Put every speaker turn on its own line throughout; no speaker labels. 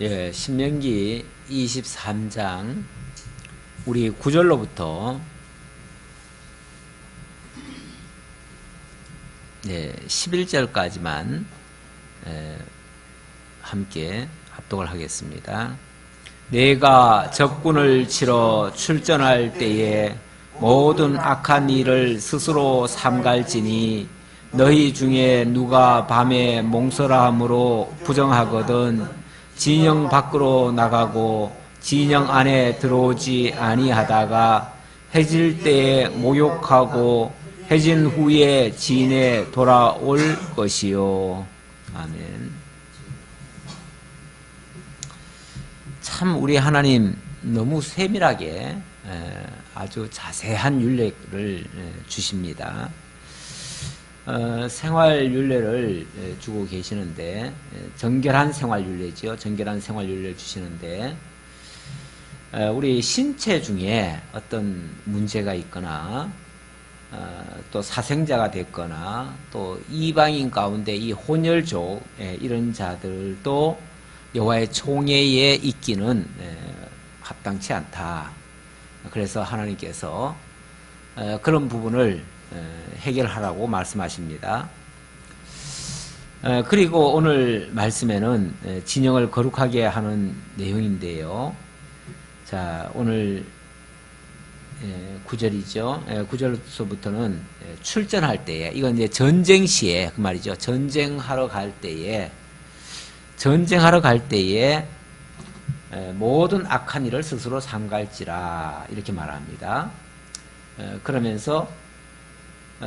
예, 신명기 23장 우리 9절로부터 11절까지만 함께 합독을 하겠습니다. 내가 적군을 치러 출전할 때에 모든 악한 일을 스스로 삼갈지니 너희 중에 누가 밤에 몽설함으로 부정하거든 진영 밖으로 나가고 진영 안에 들어오지 아니하다가 해질 때에 모욕하고 해진 후에 진에 돌아올 것이요. 아멘. 참 우리 하나님 너무 세밀하게 아주 자세한 윤례를 주십니다. 생활 윤례를 주고 계시는데 정결한 생활 윤례죠. 정결한 생활 윤례를 주시는데 우리 신체 중에 어떤 문제가 있거나 또 사생자가 됐거나 또 이방인 가운데 이 혼혈족 이런 자들도 여호와의 총회에 있기는 합당치 않다. 그래서 하나님께서 그런 부분을 해결하라고 말씀하십니다. 그리고 오늘 말씀에는 진영을 거룩하게 하는 내용인데요. 자, 오늘 9절이죠. 9절부터는 출전할 때에, 이건 이제 전쟁 시에 그 말이죠. 전쟁하러 갈 때에 모든 악한 일을 스스로 삼갈지라 이렇게 말합니다. 그러면서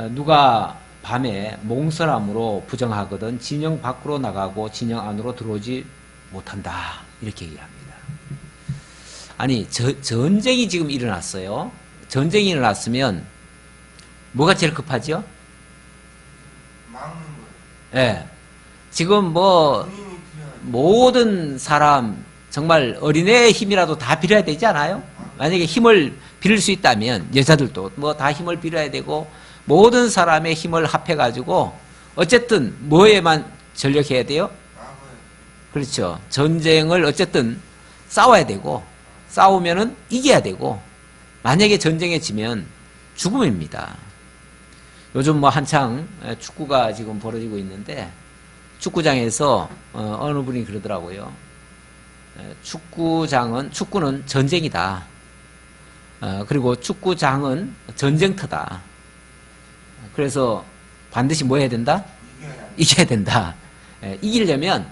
누가 밤에 몽설함으로 부정하거든 진영 밖으로 나가고 진영 안으로 들어오지 못한다 이렇게 얘기합니다. 아니 전쟁이 지금 일어났어요. 전쟁이 일어났으면 뭐가 제일 급하죠?
막는 거예요.
예. 지금 뭐 모든 사람 정말 어린애의 힘이라도 다 빌어야 되지 않아요? 만약에 힘을 빌릴 수 있다면 여자들도 뭐 다 힘을 빌어야 되고 모든 사람의 힘을 합해가지고 어쨌든 뭐에만 전력해야 돼요? 그렇죠. 전쟁을 어쨌든 싸워야 되고 싸우면은 이겨야 되고 만약에 전쟁에 지면 죽음입니다. 요즘 뭐 한창 축구가 지금 벌어지고 있는데 축구장에서 어느 분이 그러더라고요. 축구는 전쟁이다. 그리고 축구장은 전쟁터다. 그래서 반드시 뭐 해야 된다? 이겨야 된다. 이기려면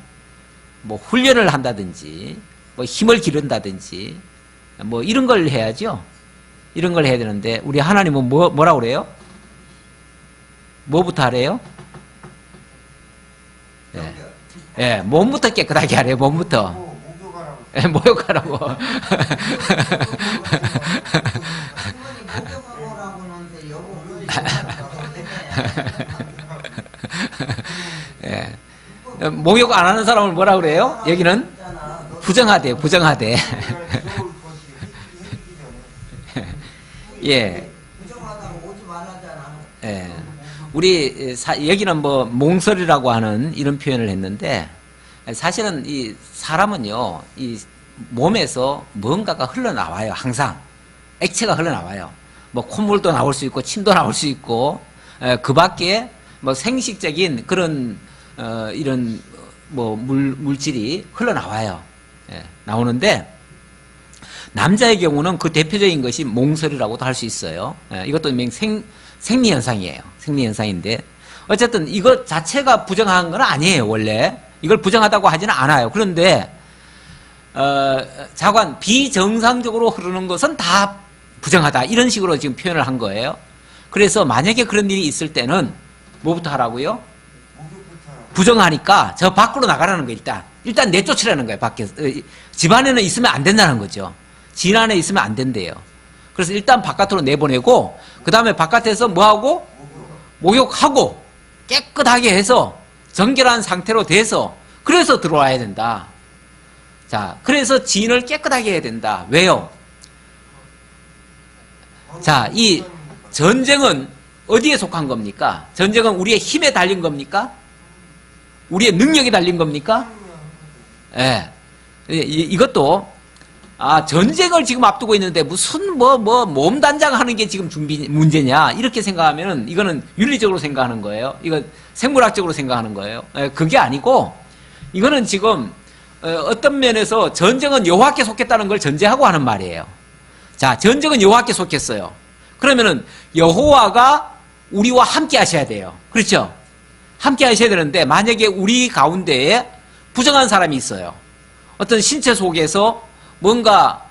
뭐 훈련을 한다든지 뭐 힘을 기른다든지 뭐 이런 걸 해야죠. 이런 걸 해야 되는데 우리 하나님은 뭐라고 그래요? 뭐부터 하래요? 몸부터 깨끗하게 하래요. 몸부터. 목욕하라고. 목욕 안 하는 사람을 뭐라 그래요? 여기는 부정하대, 부정하대. 예. 우리 여기는 뭐 몽설이라고 하는 이런 표현을 했는데 사실은 이 사람은요, 이 몸에서 뭔가가 흘러나와요. 항상 액체가 흘러나와요. 뭐 콧물도 나올 수 있고 침도 나올 수 있고 그 밖에 뭐 생식적인 그런 이런 뭐 물질이 흘러나와요. 나오는데 남자의 경우는 그 대표적인 것이 몽설이라고도 할 수 있어요. 이것도 생리현상이에요. 생리현상인데 어쨌든 이것 자체가 부정한 건 아니에요. 원래 이걸 부정하다고 하지는 않아요. 그런데 자관 비정상적으로 흐르는 것은 다 부정하다 이런 식으로 지금 표현을 한 거예요. 그래서 만약에 그런 일이 있을 때는 뭐부터 하라고요? 부정하니까 저 밖으로 나가라는 거예요. 일단 내쫓으라는 거예요. 밖에서. 집 안에는 있으면 안 된다는 거죠. 진 안에 있으면 안 된대요. 그래서 일단 바깥으로 내보내고 그 다음에 바깥에서 뭐하고? 목욕하고 깨끗하게 해서 정결한 상태로 돼서 그래서 들어와야 된다. 자, 그래서 진을 깨끗하게 해야 된다. 왜요? 자, 이 전쟁은 어디에 속한 겁니까? 전쟁은 우리의 힘에 달린 겁니까? 우리의 능력에 달린 겁니까? 예. 이것도 전쟁을 지금 앞두고 있는데 무슨 몸단장 하는 게 지금 문제냐 이렇게 생각하면은 이거는 윤리적으로 생각하는 거예요. 이거 생물학적으로 생각하는 거예요. 그게 아니고 이거는 지금 어떤 면에서 전쟁은 여호와께 속했다는 걸 전제하고 하는 말이에요. 자, 전쟁은 여호와께 속했어요. 그러면은 여호와가 우리와 함께 하셔야 돼요. 그렇죠? 함께 하셔야 되는데 만약에 우리 가운데에 부정한 사람이 있어요. 어떤 신체 속에서 뭔가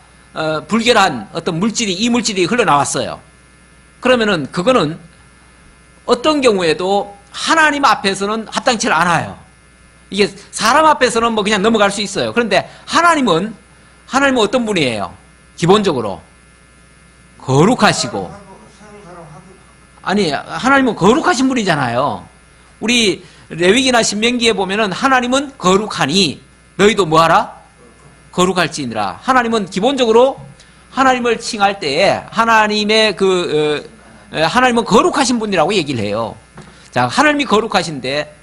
불결한 어떤 이 물질이 흘러나왔어요. 그러면은 그거는 어떤 경우에도 하나님 앞에서는 합당치 않아요. 이게 사람 앞에서는 뭐 그냥 넘어갈 수 있어요. 그런데 하나님은 어떤 분이에요? 기본적으로 거룩하시고, 아니 하나님은 거룩하신 분이잖아요. 우리 레위기나 신명기에 보면은 하나님은 거룩하니 너희도 뭐하라? 거룩할지니라. 하나님은 기본적으로 하나님을 칭할 때에 하나님은 거룩하신 분이라고 얘기를 해요. 자, 하나님이 거룩하신데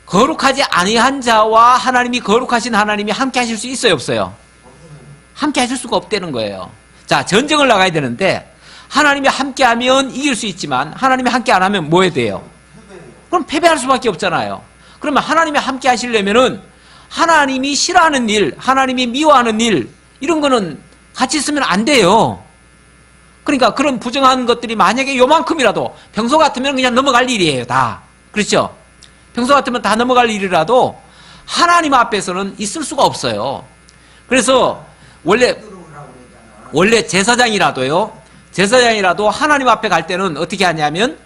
거룩하지 아니한 자와 하나님이 거룩하신 하나님이 함께 하실 수 있어요, 없어요? 함께 하실 수가 없다는 거예요. 자, 전쟁을 나가야 되는데 하나님이 함께 하면 이길 수 있지만 하나님이 함께 안 하면 뭐 해야 돼요? 그럼 패배할 수밖에 없잖아요. 그러면 하나님이 함께 하시려면은 하나님이 싫어하는 일, 하나님이 미워하는 일, 이런 거는 같이 있으면 안 돼요. 그러니까 그런 부정한 것들이 만약에 요만큼이라도 평소 같으면 그냥 넘어갈 일이에요, 다. 그렇죠? 평소 같으면 다 넘어갈 일이라도 하나님 앞에서는 있을 수가 없어요. 그래서 원래 제사장이라도 하나님 앞에 갈 때는 어떻게 하냐면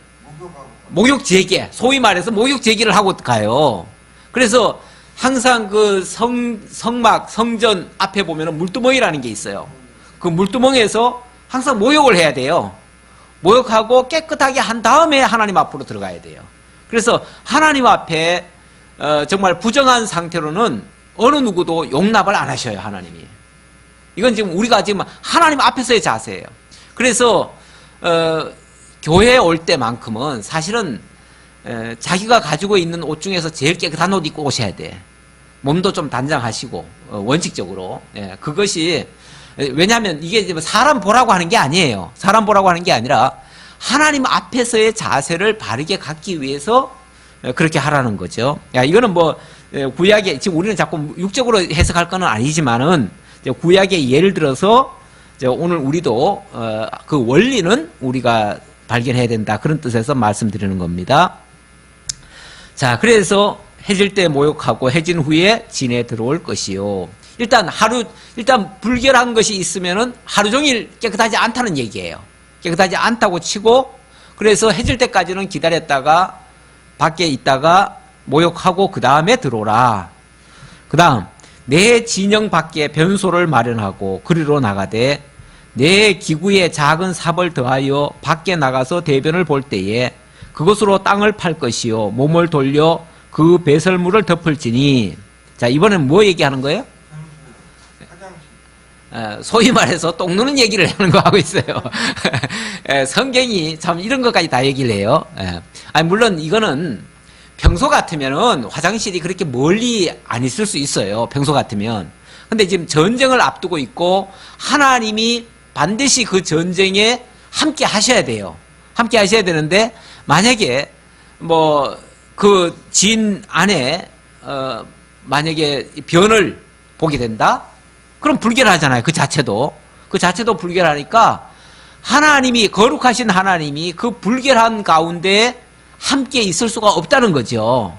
목욕제계, 소위 말해서 목욕제계를 하고 가요. 그래서 항상 그 성전 앞에 보면은 물두멍이라는 게 있어요. 그 물두멍에서 항상 목욕을 해야 돼요. 목욕하고 깨끗하게 한 다음에 하나님 앞으로 들어가야 돼요. 그래서 하나님 앞에 정말 부정한 상태로는 어느 누구도 용납을 안 하셔요, 하나님이. 이건 지금 우리가 지금 하나님 앞에서의 자세예요. 그래서 교회에 올 때만큼은 사실은 자기가 가지고 있는 옷 중에서 제일 깨끗한 옷 입고 오셔야 돼. 몸도 좀 단장하시고 원칙적으로. 그것이 왜냐하면 이게 사람 보라고 하는 게 아니에요. 사람 보라고 하는 게 아니라 하나님 앞에서의 자세를 바르게 갖기 위해서 그렇게 하라는 거죠. 이거는 구약에 지금 우리는 자꾸 육적으로 해석할 건 아니지만은 구약의 예를 들어서 오늘 우리도 그 원리는 우리가 발견해야 된다, 그런 뜻에서 말씀드리는 겁니다. 자, 그래서 해질 때 목욕하고 해진 후에 진에 들어올 것이요. 일단 불결한 것이 있으면은 하루 종일 깨끗하지 않다는 얘기예요. 깨끗하지 않다고 치고, 그래서 해질 때까지는 기다렸다가 밖에 있다가 목욕하고 그 다음에 들어오라. 그 다음, 내 진영 밖에 변소를 마련하고 그리로 나가되 내 기구에 작은 삽을 더하여 밖에 나가서 대변을 볼 때에 그것으로 땅을 팔 것이요 몸을 돌려 그 배설물을 덮을지니. 자, 이번엔 뭐 얘기하는 거예요? 소위 말해서 똥 누는 얘기를 하는 거 하고 있어요. 성경이 참 이런 것까지 다 얘기를 해요. 물론 이거는 평소 같으면은 화장실이 그렇게 멀리 안 있을 수 있어요, 평소 같으면. 근데 지금 전쟁을 앞두고 있고 하나님이 반드시 그 전쟁에 함께 하셔야 돼요. 함께 하셔야 되는데 만약에 그 진 안에 만약에 변을 보게 된다? 그럼 불결하잖아요. 그 자체도 불결하니까 하나님이, 거룩하신 하나님이 그 불결한 가운데 함께 있을 수가 없다는 거죠.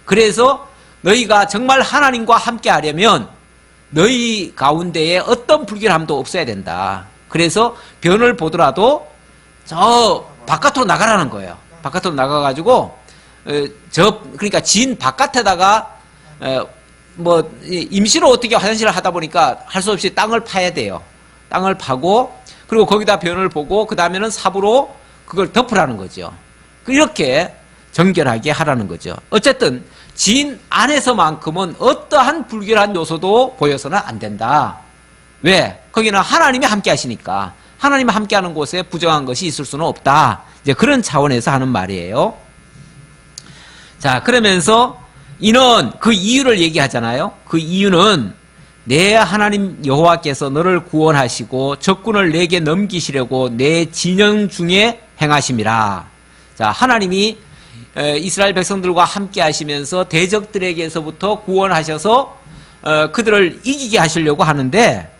그래서 너희가 정말 하나님과 함께 하려면 너희 가운데에 어떤 불결함도 없어야 된다. 그래서 변을 보더라도 저 바깥으로 나가라는 거예요. 바깥으로 나가가지고 그러니까 진 바깥에다가 임시로 어떻게 화장실을 하다 보니까 할 수 없이 땅을 파야 돼요. 땅을 파고 그리고 거기다 변을 보고 그 다음에는 삽으로 그걸 덮으라는 거죠. 이렇게 정결하게 하라는 거죠. 어쨌든 진 안에서만큼은 어떠한 불결한 요소도 보여서는 안 된다. 왜? 거기는 하나님이 함께 하시니까. 하나님이 함께 하는 곳에 부정한 것이 있을 수는 없다. 이제 그런 차원에서 하는 말이에요. 자, 그러면서 이는 그 이유를 얘기하잖아요. 그 이유는 내 하나님 여호와께서 너를 구원하시고 적군을 내게 넘기시려고 내 진영 중에 행하심이라. 자, 하나님이 이스라엘 백성들과 함께 하시면서 대적들에게서부터 구원하셔서 그들을 이기게 하시려고 하는데,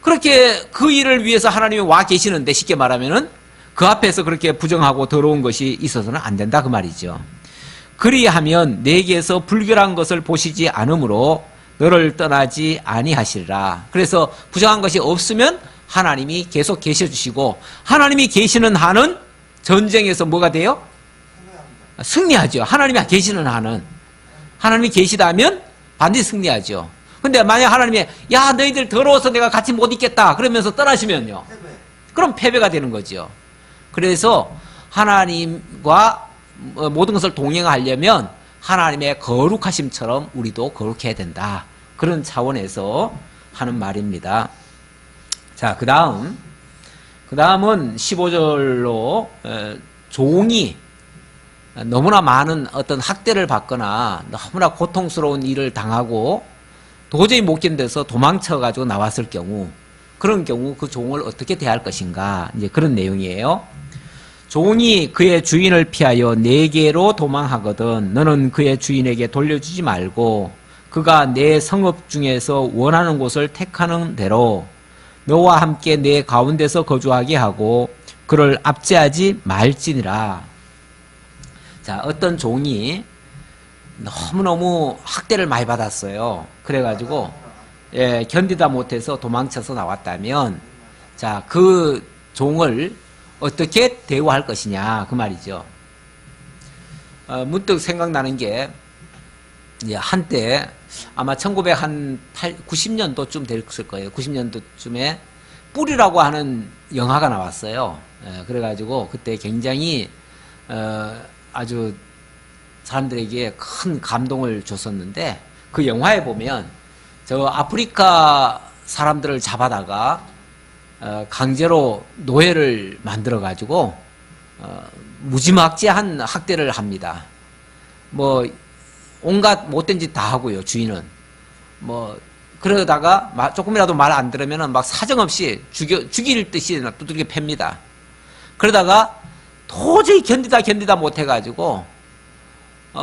그렇게 그 일을 위해서 하나님이 와 계시는데, 쉽게 말하면은 그 앞에서 그렇게 부정하고 더러운 것이 있어서는 안 된다 그 말이죠. 그리하면 내게서 불결한 것을 보시지 않으므로 너를 떠나지 아니하시리라. 그래서 부정한 것이 없으면 하나님이 계속 계셔주시고, 하나님이 계시는 한은 전쟁에서 뭐가 돼요? 승리하죠. 하나님이 계시는 한은. 하나님이 계시다면 반드시 승리하죠. 근데 만약 하나님이 야 너희들 더러워서 내가 같이 못 있겠다 그러면서 떠나시면요, 그럼 패배가 되는 거죠. 그래서 하나님과 모든 것을 동행하려면 하나님의 거룩하심처럼 우리도 거룩해야 된다, 그런 차원에서 하는 말입니다. 자, 그 다음은 15절로 종이 너무나 많은 어떤 학대를 받거나 너무나 고통스러운 일을 당하고 도저히 못 견뎌서 도망쳐가지고 나왔을 경우, 그런 경우 그 종을 어떻게 대할 것인가, 이제 그런 내용이에요. 종이 그의 주인을 피하여 내게로 도망하거든 너는 그의 주인에게 돌려주지 말고 그가 내 성읍 중에서 원하는 곳을 택하는 대로 너와 함께 내 가운데서 거주하게 하고 그를 압제하지 말지니라. 자, 어떤 종이 너무너무 학대를 많이 받았어요. 그래가지고 견디다 못해서 도망쳐서 나왔다면, 자, 그 종을 어떻게 대우할 것이냐 그 말이죠. 문득 생각나는 게, 한때 아마 1990년도쯤 됐을 거예요. 90년도쯤에 뿔이라고 하는 영화가 나왔어요. 그래가지고 그때 굉장히 아주 사람들에게 큰 감동을 줬었는데, 그 영화에 보면 저 아프리카 사람들을 잡아다가 강제로 노예를 만들어 가지고 무지막지한 학대를 합니다. 뭐 온갖 못된 짓 다 하고요. 주인은 뭐 그러다가 조금이라도 말 안 들으면은 막 사정없이 죽일 듯이 두들겨 팹니다. 그러다가 도저히 견디다 못해 가지고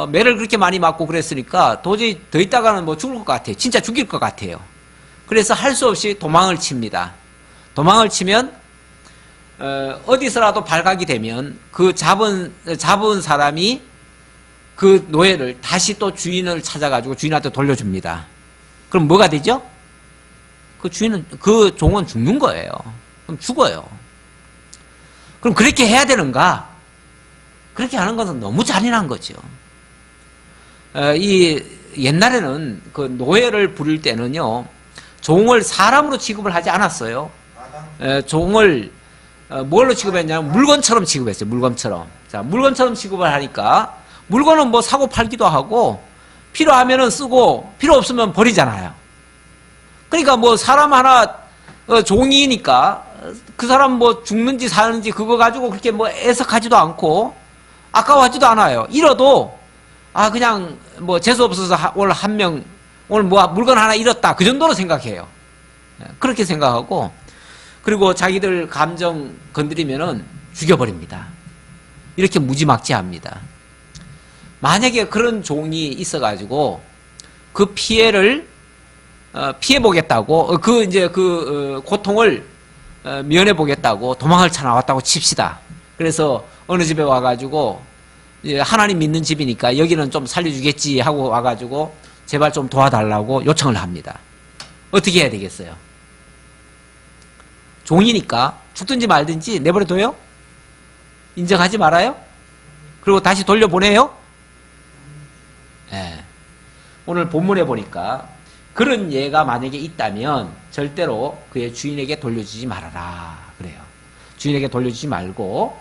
매를 그렇게 많이 맞고 그랬으니까 도저히 더 있다가는 뭐 죽을 것 같아요. 진짜 죽일 것 같아요. 그래서 할 수 없이 도망을 칩니다. 도망을 치면 어디서라도 발각이 되면 그 잡은 사람이 그 노예를 다시 또 주인을 찾아가지고 주인한테 돌려줍니다. 그럼 뭐가 되죠? 그 종은 죽는 거예요. 그럼 죽어요. 그럼 그렇게 해야 되는가? 그렇게 하는 것은 너무 잔인한 거죠. 옛날에는 그 노예를 부릴 때는요, 종을 사람으로 취급을 하지 않았어요. 종을 뭘로 취급했냐면 물건처럼 취급했어요. 물건처럼. 자, 물건처럼 취급을 하니까 물건은 뭐 사고 팔기도 하고 필요하면은 쓰고 필요 없으면 버리잖아요. 그러니까 뭐 사람 하나 종이니까 그 사람 뭐 죽는지 사는지 그거 가지고 그렇게 뭐 애석하지도 않고 아까워하지도 않아요. 잃어도 그냥 뭐 재수 없어서 오늘 오늘 뭐 물건 하나 잃었다 그 정도로 생각해요. 그렇게 생각하고, 그리고 자기들 감정 건드리면은 죽여버립니다. 이렇게 무지막지합니다. 만약에 그런 종이 있어가지고 그 피해를 피해보겠다고 그 고통을 면해보겠다고 도망을 쳐 나왔다고 칩시다. 그래서 어느 집에 와가지고 하나님 믿는 집이니까 여기는 좀 살려주겠지 하고 와가지고 제발 좀 도와달라고 요청을 합니다. 어떻게 해야 되겠어요? 종이니까 죽든지 말든지 내버려둬요? 인정하지 말아요? 그리고 다시 돌려보내요? 네. 오늘 본문에 보니까 그런 예가 만약에 있다면 절대로 그의 주인에게 돌려주지 말아라 그래요. 주인에게 돌려주지 말고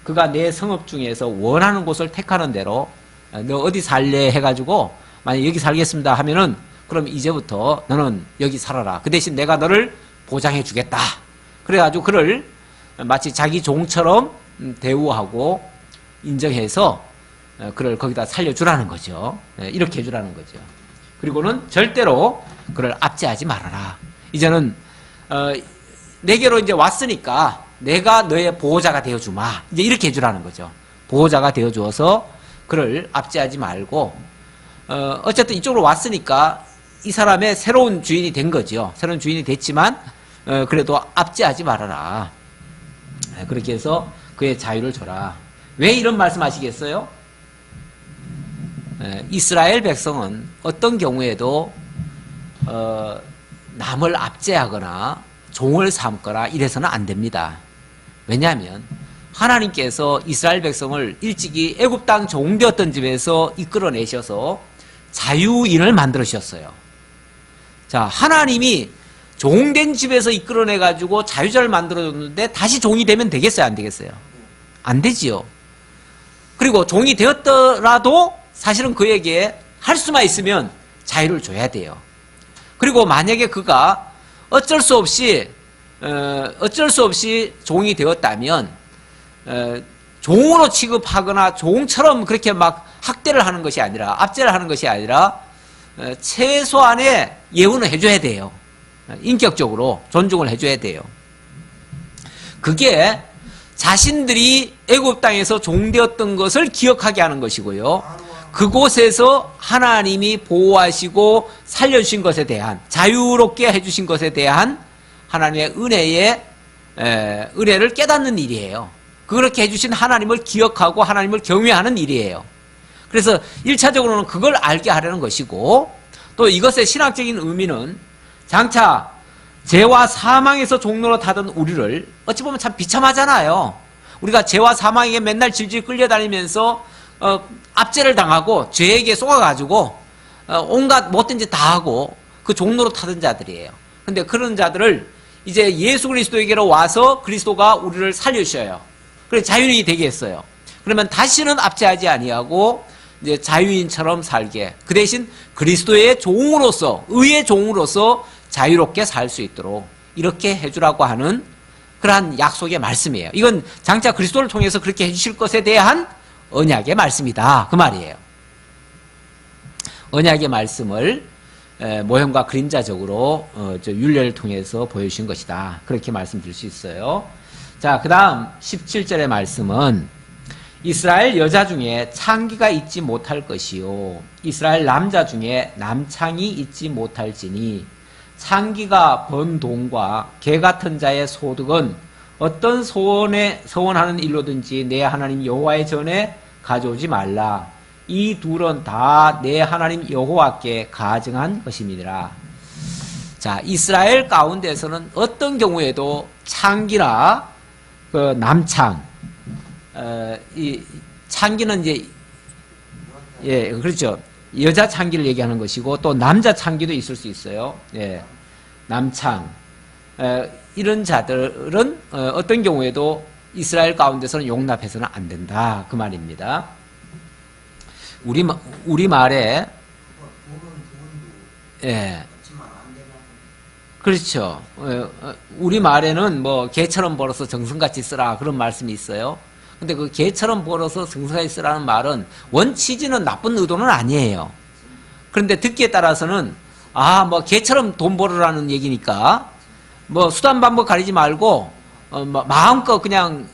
그가 내 성읍 중에서 원하는 곳을 택하는 대로 너 어디 살래 해가지고 만약 여기 살겠습니다 하면은 그럼 이제부터 너는 여기 살아라. 그 대신 내가 너를 보장해 주겠다. 그래가지고 그를 마치 자기 종처럼 대우하고 인정해서 그를 거기다 살려주라는 거죠. 이렇게 해주라는 거죠. 그리고는 절대로 그를 압제하지 말아라. 이제는 내게로 이제 왔으니까 내가 너의 보호자가 되어주마. 이제 이렇게 해주라는 거죠. 보호자가 되어주어서 그를 압제하지 말고 어쨌든 이쪽으로 왔으니까 이 사람의 새로운 주인이 된 거죠. 새로운 주인이 됐지만 그래도 압제하지 말아라. 그렇게 해서 그의 자유를 줘라. 왜 이런 말씀하시겠어요? 이스라엘 백성은 어떤 경우에도 남을 압제하거나 종을 삼거나 이래서는 안 됩니다. 왜냐하면 하나님께서 이스라엘 백성을 일찍이 애굽 땅 종되었던 집에서 이끌어내셔서 자유인을 만들으셨어요. 자, 하나님이 종된 집에서 이끌어내가지고 자유자를 만들어줬는데 다시 종이 되면 되겠어요? 안 되겠어요? 안 되지요. 그리고 종이 되었더라도 사실은 그에게 할 수만 있으면 자유를 줘야 돼요. 그리고 만약에 그가 어쩔 수 없이 종이 되었다면 종으로 취급하거나 종처럼 그렇게 막 학대를 하는 것이 아니라 압제를 하는 것이 아니라 최소한의 예우는 해줘야 돼요. 인격적으로 존중을 해줘야 돼요. 그게 자신들이 애굽 땅에서 종되었던 것을 기억하게 하는 것이고요. 그곳에서 하나님이 보호하시고 살려주신 것에 대한 자유롭게 해주신 것에 대한 하나님의 은혜를 깨닫는 일이에요. 그렇게 해주신 하나님을 기억하고 하나님을 경외하는 일이에요. 그래서 1차적으로는 그걸 알게 하려는 것이고 또 이것의 신학적인 의미는 장차 죄와 사망에서 종로로 타던 우리를 어찌 보면 참 비참하잖아요. 우리가 죄와 사망에게 맨날 질질 끌려다니면서 압제를 당하고 죄에게 쏘아가지고 온갖 못된 짓 다 하고 그 종로로 타던 자들이에요. 근데 그런 자들을 이제 예수 그리스도에게로 와서 그리스도가 우리를 살려주셔요. 그래서 자유인이 되게 했어요. 그러면 다시는 압제하지 아니하고 이제 자유인처럼 살게, 그 대신 그리스도의 종으로서, 의의 종으로서 자유롭게 살 수 있도록 이렇게 해주라고 하는 그러한 약속의 말씀이에요. 이건 장차 그리스도를 통해서 그렇게 해주실 것에 대한 언약의 말씀이다, 그 말이에요. 언약의 말씀을 모형과 그림자적으로 율례를 통해서 보여주신 것이다, 그렇게 말씀드릴 수 있어요. 자, 그 다음 17절의 말씀은 이스라엘 여자 중에 창기가 있지 못할 것이요 이스라엘 남자 중에 남창이 있지 못할지니 창기가 번 돈과 개 같은 자의 소득은 어떤 서원하는 일로든지 내 하나님 여호와의 전에 가져오지 말라. 이 둘은 다 내 하나님 여호와께 가증한 것입니다. 자, 이스라엘 가운데서는 어떤 경우에도 창기나 그 남창, 이 창기는 이제 예, 그렇죠. 여자 창기를 얘기하는 것이고 또 남자 창기도 있을 수 있어요. 예, 남창 이런 자들은 어떤 경우에도 이스라엘 가운데서는 용납해서는 안 된다, 그 말입니다. 우리 말에 예, 그렇죠. 우리 말에는 뭐 개처럼 벌어서 정성같이 쓰라 그런 말씀이 있어요. 근데 그 개처럼 벌어서 정성같이 쓰라는 말은 원치지는 나쁜 의도는 아니에요. 그런데 듣기에 따라서는 뭐 개처럼 돈 벌으라는 얘기니까 뭐 수단 방법 가리지 말고 마음껏 그냥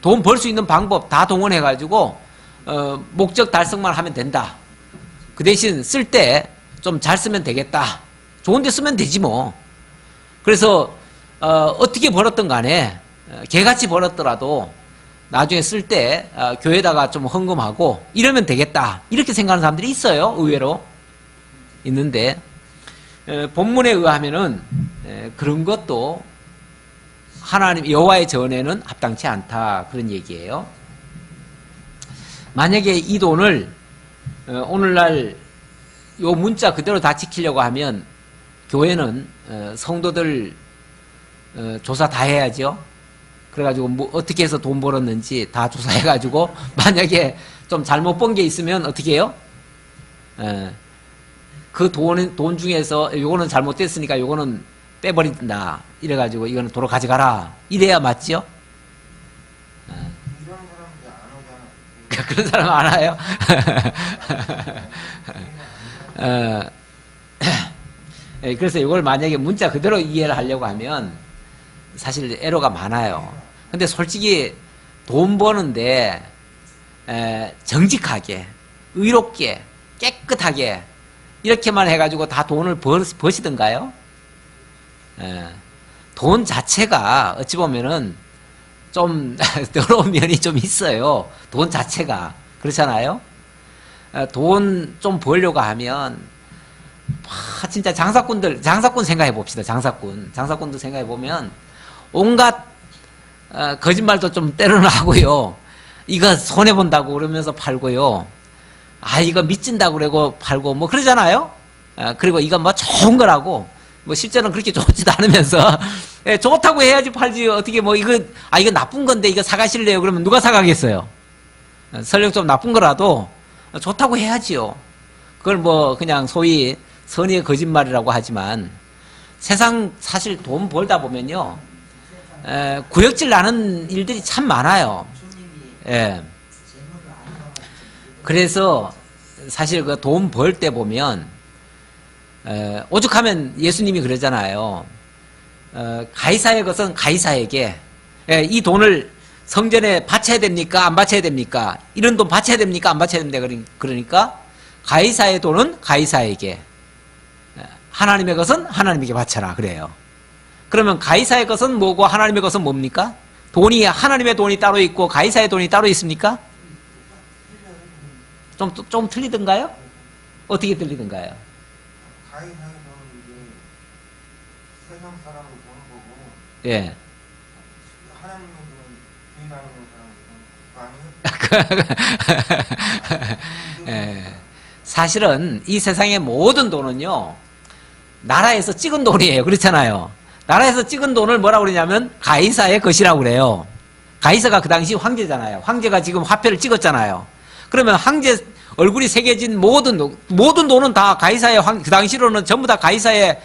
돈 벌 수 있는 방법 다 동원해 가지고 목적 달성만 하면 된다. 그 대신 쓸 때 좀 잘 쓰면 되겠다. 좋은 데 쓰면 되지 뭐. 그래서 어떻게 벌었든 간에 개같이 벌었더라도 나중에 쓸 때 교회에다가 좀 헌금하고 이러면 되겠다, 이렇게 생각하는 사람들이 있어요. 의외로 있는데 본문에 의하면은 그런 것도 하나님 여호와의 전에는 합당치 않다, 그런 얘기예요. 만약에 이 돈을 오늘날 요 문자 그대로 다 지키려고 하면 교회는 성도들 조사 다 해야죠. 그래가지고 뭐 어떻게 해서 돈 벌었는지 다 조사해가지고 만약에 좀 잘못 번 게 있으면 어떻게 해요? 그 돈 중에서 요거는 잘못됐으니까 요거는 빼버린다, 이래가지고 이거는 도로 가져가라, 이래야 맞죠?
이런 사람들 안 오잖아.
그런 사람 안 와요? 예, 그래서 이걸 만약에 문자 그대로 이해를 하려고 하면 사실 애로가 많아요. 근데 솔직히 돈 버는데 정직하게, 의롭게, 깨끗하게 이렇게만 해가지고 다 돈을 버시던가요? 돈 자체가 어찌 보면은 좀 더러운 면이 좀 있어요. 돈 자체가. 그렇잖아요? 돈 좀 벌려고 하면 진짜 장사꾼 생각해 봅시다. 장사꾼도 생각해 보면 온갖 거짓말도 좀 때로는 하고요. 이거 손해 본다고 그러면서 팔고요. 이거 미친다고 그러고 팔고 뭐 그러잖아요. 그리고 이거 뭐 좋은 거라고 뭐 실제로는 그렇게 좋지도 않으면서 좋다고 해야지 팔지. 어떻게 뭐 이거 나쁜 건데 이거 사가실래요? 그러면 누가 사가겠어요? 설령 좀 나쁜 거라도 좋다고 해야지요. 그걸 뭐 그냥 소위 선의의 거짓말이라고 하지만 세상 사실 돈 벌다 보면요. 구역질 나는 일들이 참 많아요. 예. 그래서 사실 그 돈 벌 때 보면 오죽하면 예수님이 그러잖아요. 가이사의 것은 가이사에게, 이 돈을 성전에 바쳐야 됩니까? 안 바쳐야 됩니까? 이런 돈 바쳐야 됩니까? 안 바쳐야 됩니까? 그러니까 가이사의 돈은 가이사에게, 하나님의 것은 하나님에게 바쳐라 그래요. 그러면 가이사의 것은 뭐고 하나님의 것은 뭡니까? 하나님의 돈이 따로 있고 가이사의 돈이 따로 있습니까? 좀 틀리던가요? 어떻게 틀리던가요?
가이사에서는 이제 세상 사람을 보는 거고,
예.
하나님의 그런 교회 다니는 사람은
예. 사실은 이 세상의 모든 돈은요, 나라에서 찍은 돈이에요. 그렇잖아요. 나라에서 찍은 돈을 뭐라고 그러냐면 가이사의 것이라고 그래요. 가이사가 그 당시 황제잖아요. 황제가 지금 화폐를 찍었잖아요. 그러면 황제 얼굴이 새겨진 모든 돈은 다 가이사의 그 당시로는 전부 다 가이사의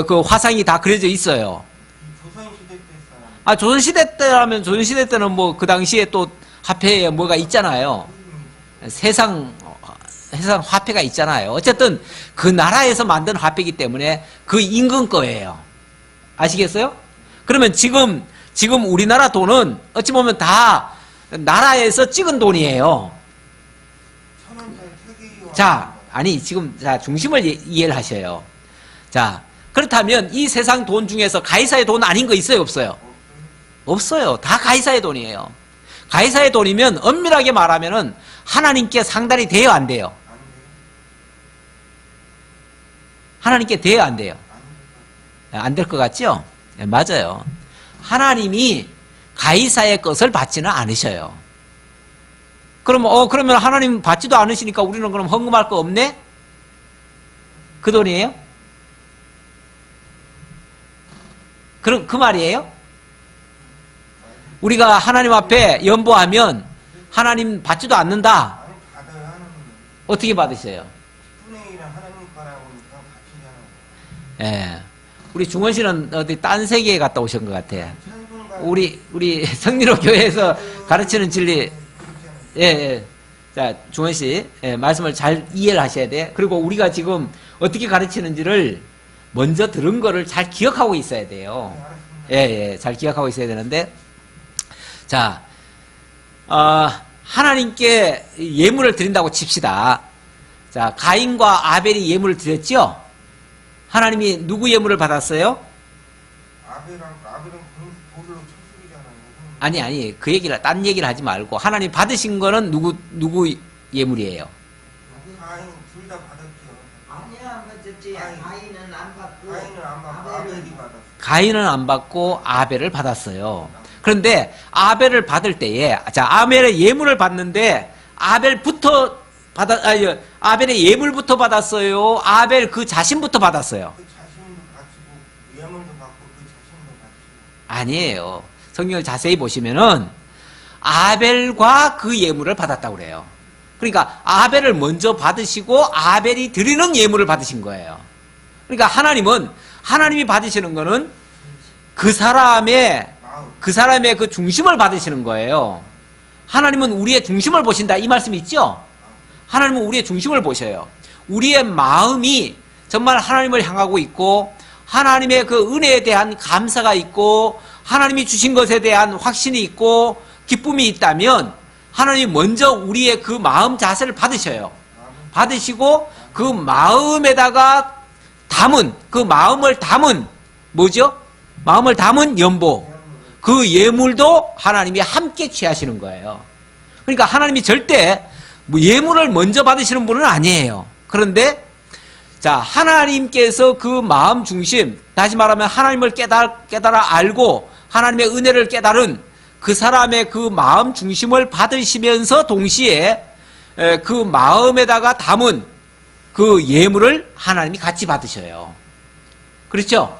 그 화상이 다 그려져 있어요.
조선시대 때 사람.
조선시대 때라면 조선시대 때는 뭐 그 당시에 또 화폐에 뭐가 있잖아요. 세상 화폐가 있잖아요. 어쨌든 그 나라에서 만든 화폐이기 때문에 그 임금 거예요. 아시겠어요? 그러면 지금 우리나라 돈은 어찌 보면 다 나라에서 찍은 돈이에요. 자, 지금 중심을 이해를 하셔요. 자, 그렇다면 이 세상 돈 중에서 가이사의 돈 아닌 거 있어요, 없어요? 없어요. 다 가이사의 돈이에요. 가이사의 돈이면 엄밀하게 말하면은 하나님께 상달이 돼요, 안 돼요? 하나님께 돼요, 안 돼요? 안 될 것 같죠? 네, 맞아요. 하나님이 가이사의 것을 받지는 않으셔요. 그러면 하나님 받지도 않으시니까 우리는 그럼 헌금할 거 없네? 그 돈이에요? 그 말이에요? 우리가 하나님 앞에 연보하면 하나님 받지도 않는다.
받아야 하는.
어떻게 받으셔요?
분행이랑 하나님 거라고 같이잖아요.
예. 우리 중원 씨는 어디 딴 세계에 갔다 오신 것 같아요. 우리 성리로 교회에서 가르치는 진리, 예. 자, 중원 씨, 말씀을 잘 이해를 하셔야 돼. 그리고 우리가 지금 어떻게 가르치는지를 먼저 들은 거를 잘 기억하고 있어야 돼요. 예, 잘 기억하고 있어야 되는데, 자, 하나님께 예물을 드린다고 칩시다. 자, 가인과 아벨이 예물을 드렸죠? 하나님이 누구 예물을 받았어요?
아벨은 돌로 쳤으잖아요.
아니, 딴 얘기를 하지 말고, 하나님 받으신 거는 누구 예물이에요?
가인 둘 다 받았죠.
아니야, 그랬지. 가인은 안 받고
아벨이 받았어.
가인은 안 받고 아벨을 받았어요. 그런데 아벨을 받을 때에, 자, 아벨의 예물을 받는데, 아벨의 예물부터 받았어요? 아벨 그 자신부터 받았어요?
그 자신도 바치고 예물도 받고 그 자신도 바치고.
아니에요. 성경을 자세히 보시면은 아벨과 그 예물을 받았다고 그래요. 그러니까 아벨을 먼저 받으시고 아벨이 드리는 예물을 받으신 거예요. 그러니까 하나님이 받으시는 거는 그 사람의 그 중심을 받으시는 거예요. 하나님은 우리의 중심을 보신다 이 말씀이 있죠? 하나님은 우리의 중심을 보셔요. 우리의 마음이 정말 하나님을 향하고 있고 하나님의 그 은혜에 대한 감사가 있고 하나님이 주신 것에 대한 확신이 있고 기쁨이 있다면 하나님이 먼저 우리의 그 마음 자세를 받으셔요. 받으시고 그 마음에다가 담은, 그 마음을 담은 뭐죠? 마음을 담은 연보, 그 예물도 하나님이 함께 취하시는 거예요. 그러니까 하나님이 절대 예물을 먼저 받으시는 분은 아니에요. 그런데 자, 하나님께서 그 마음 중심, 다시 말하면 하나님을 깨달아 알고 하나님의 은혜를 깨달은 그 사람의 그 마음 중심을 받으시면서 동시에 그 마음에다가 담은 그 예물을 하나님이 같이 받으셔요. 그렇죠?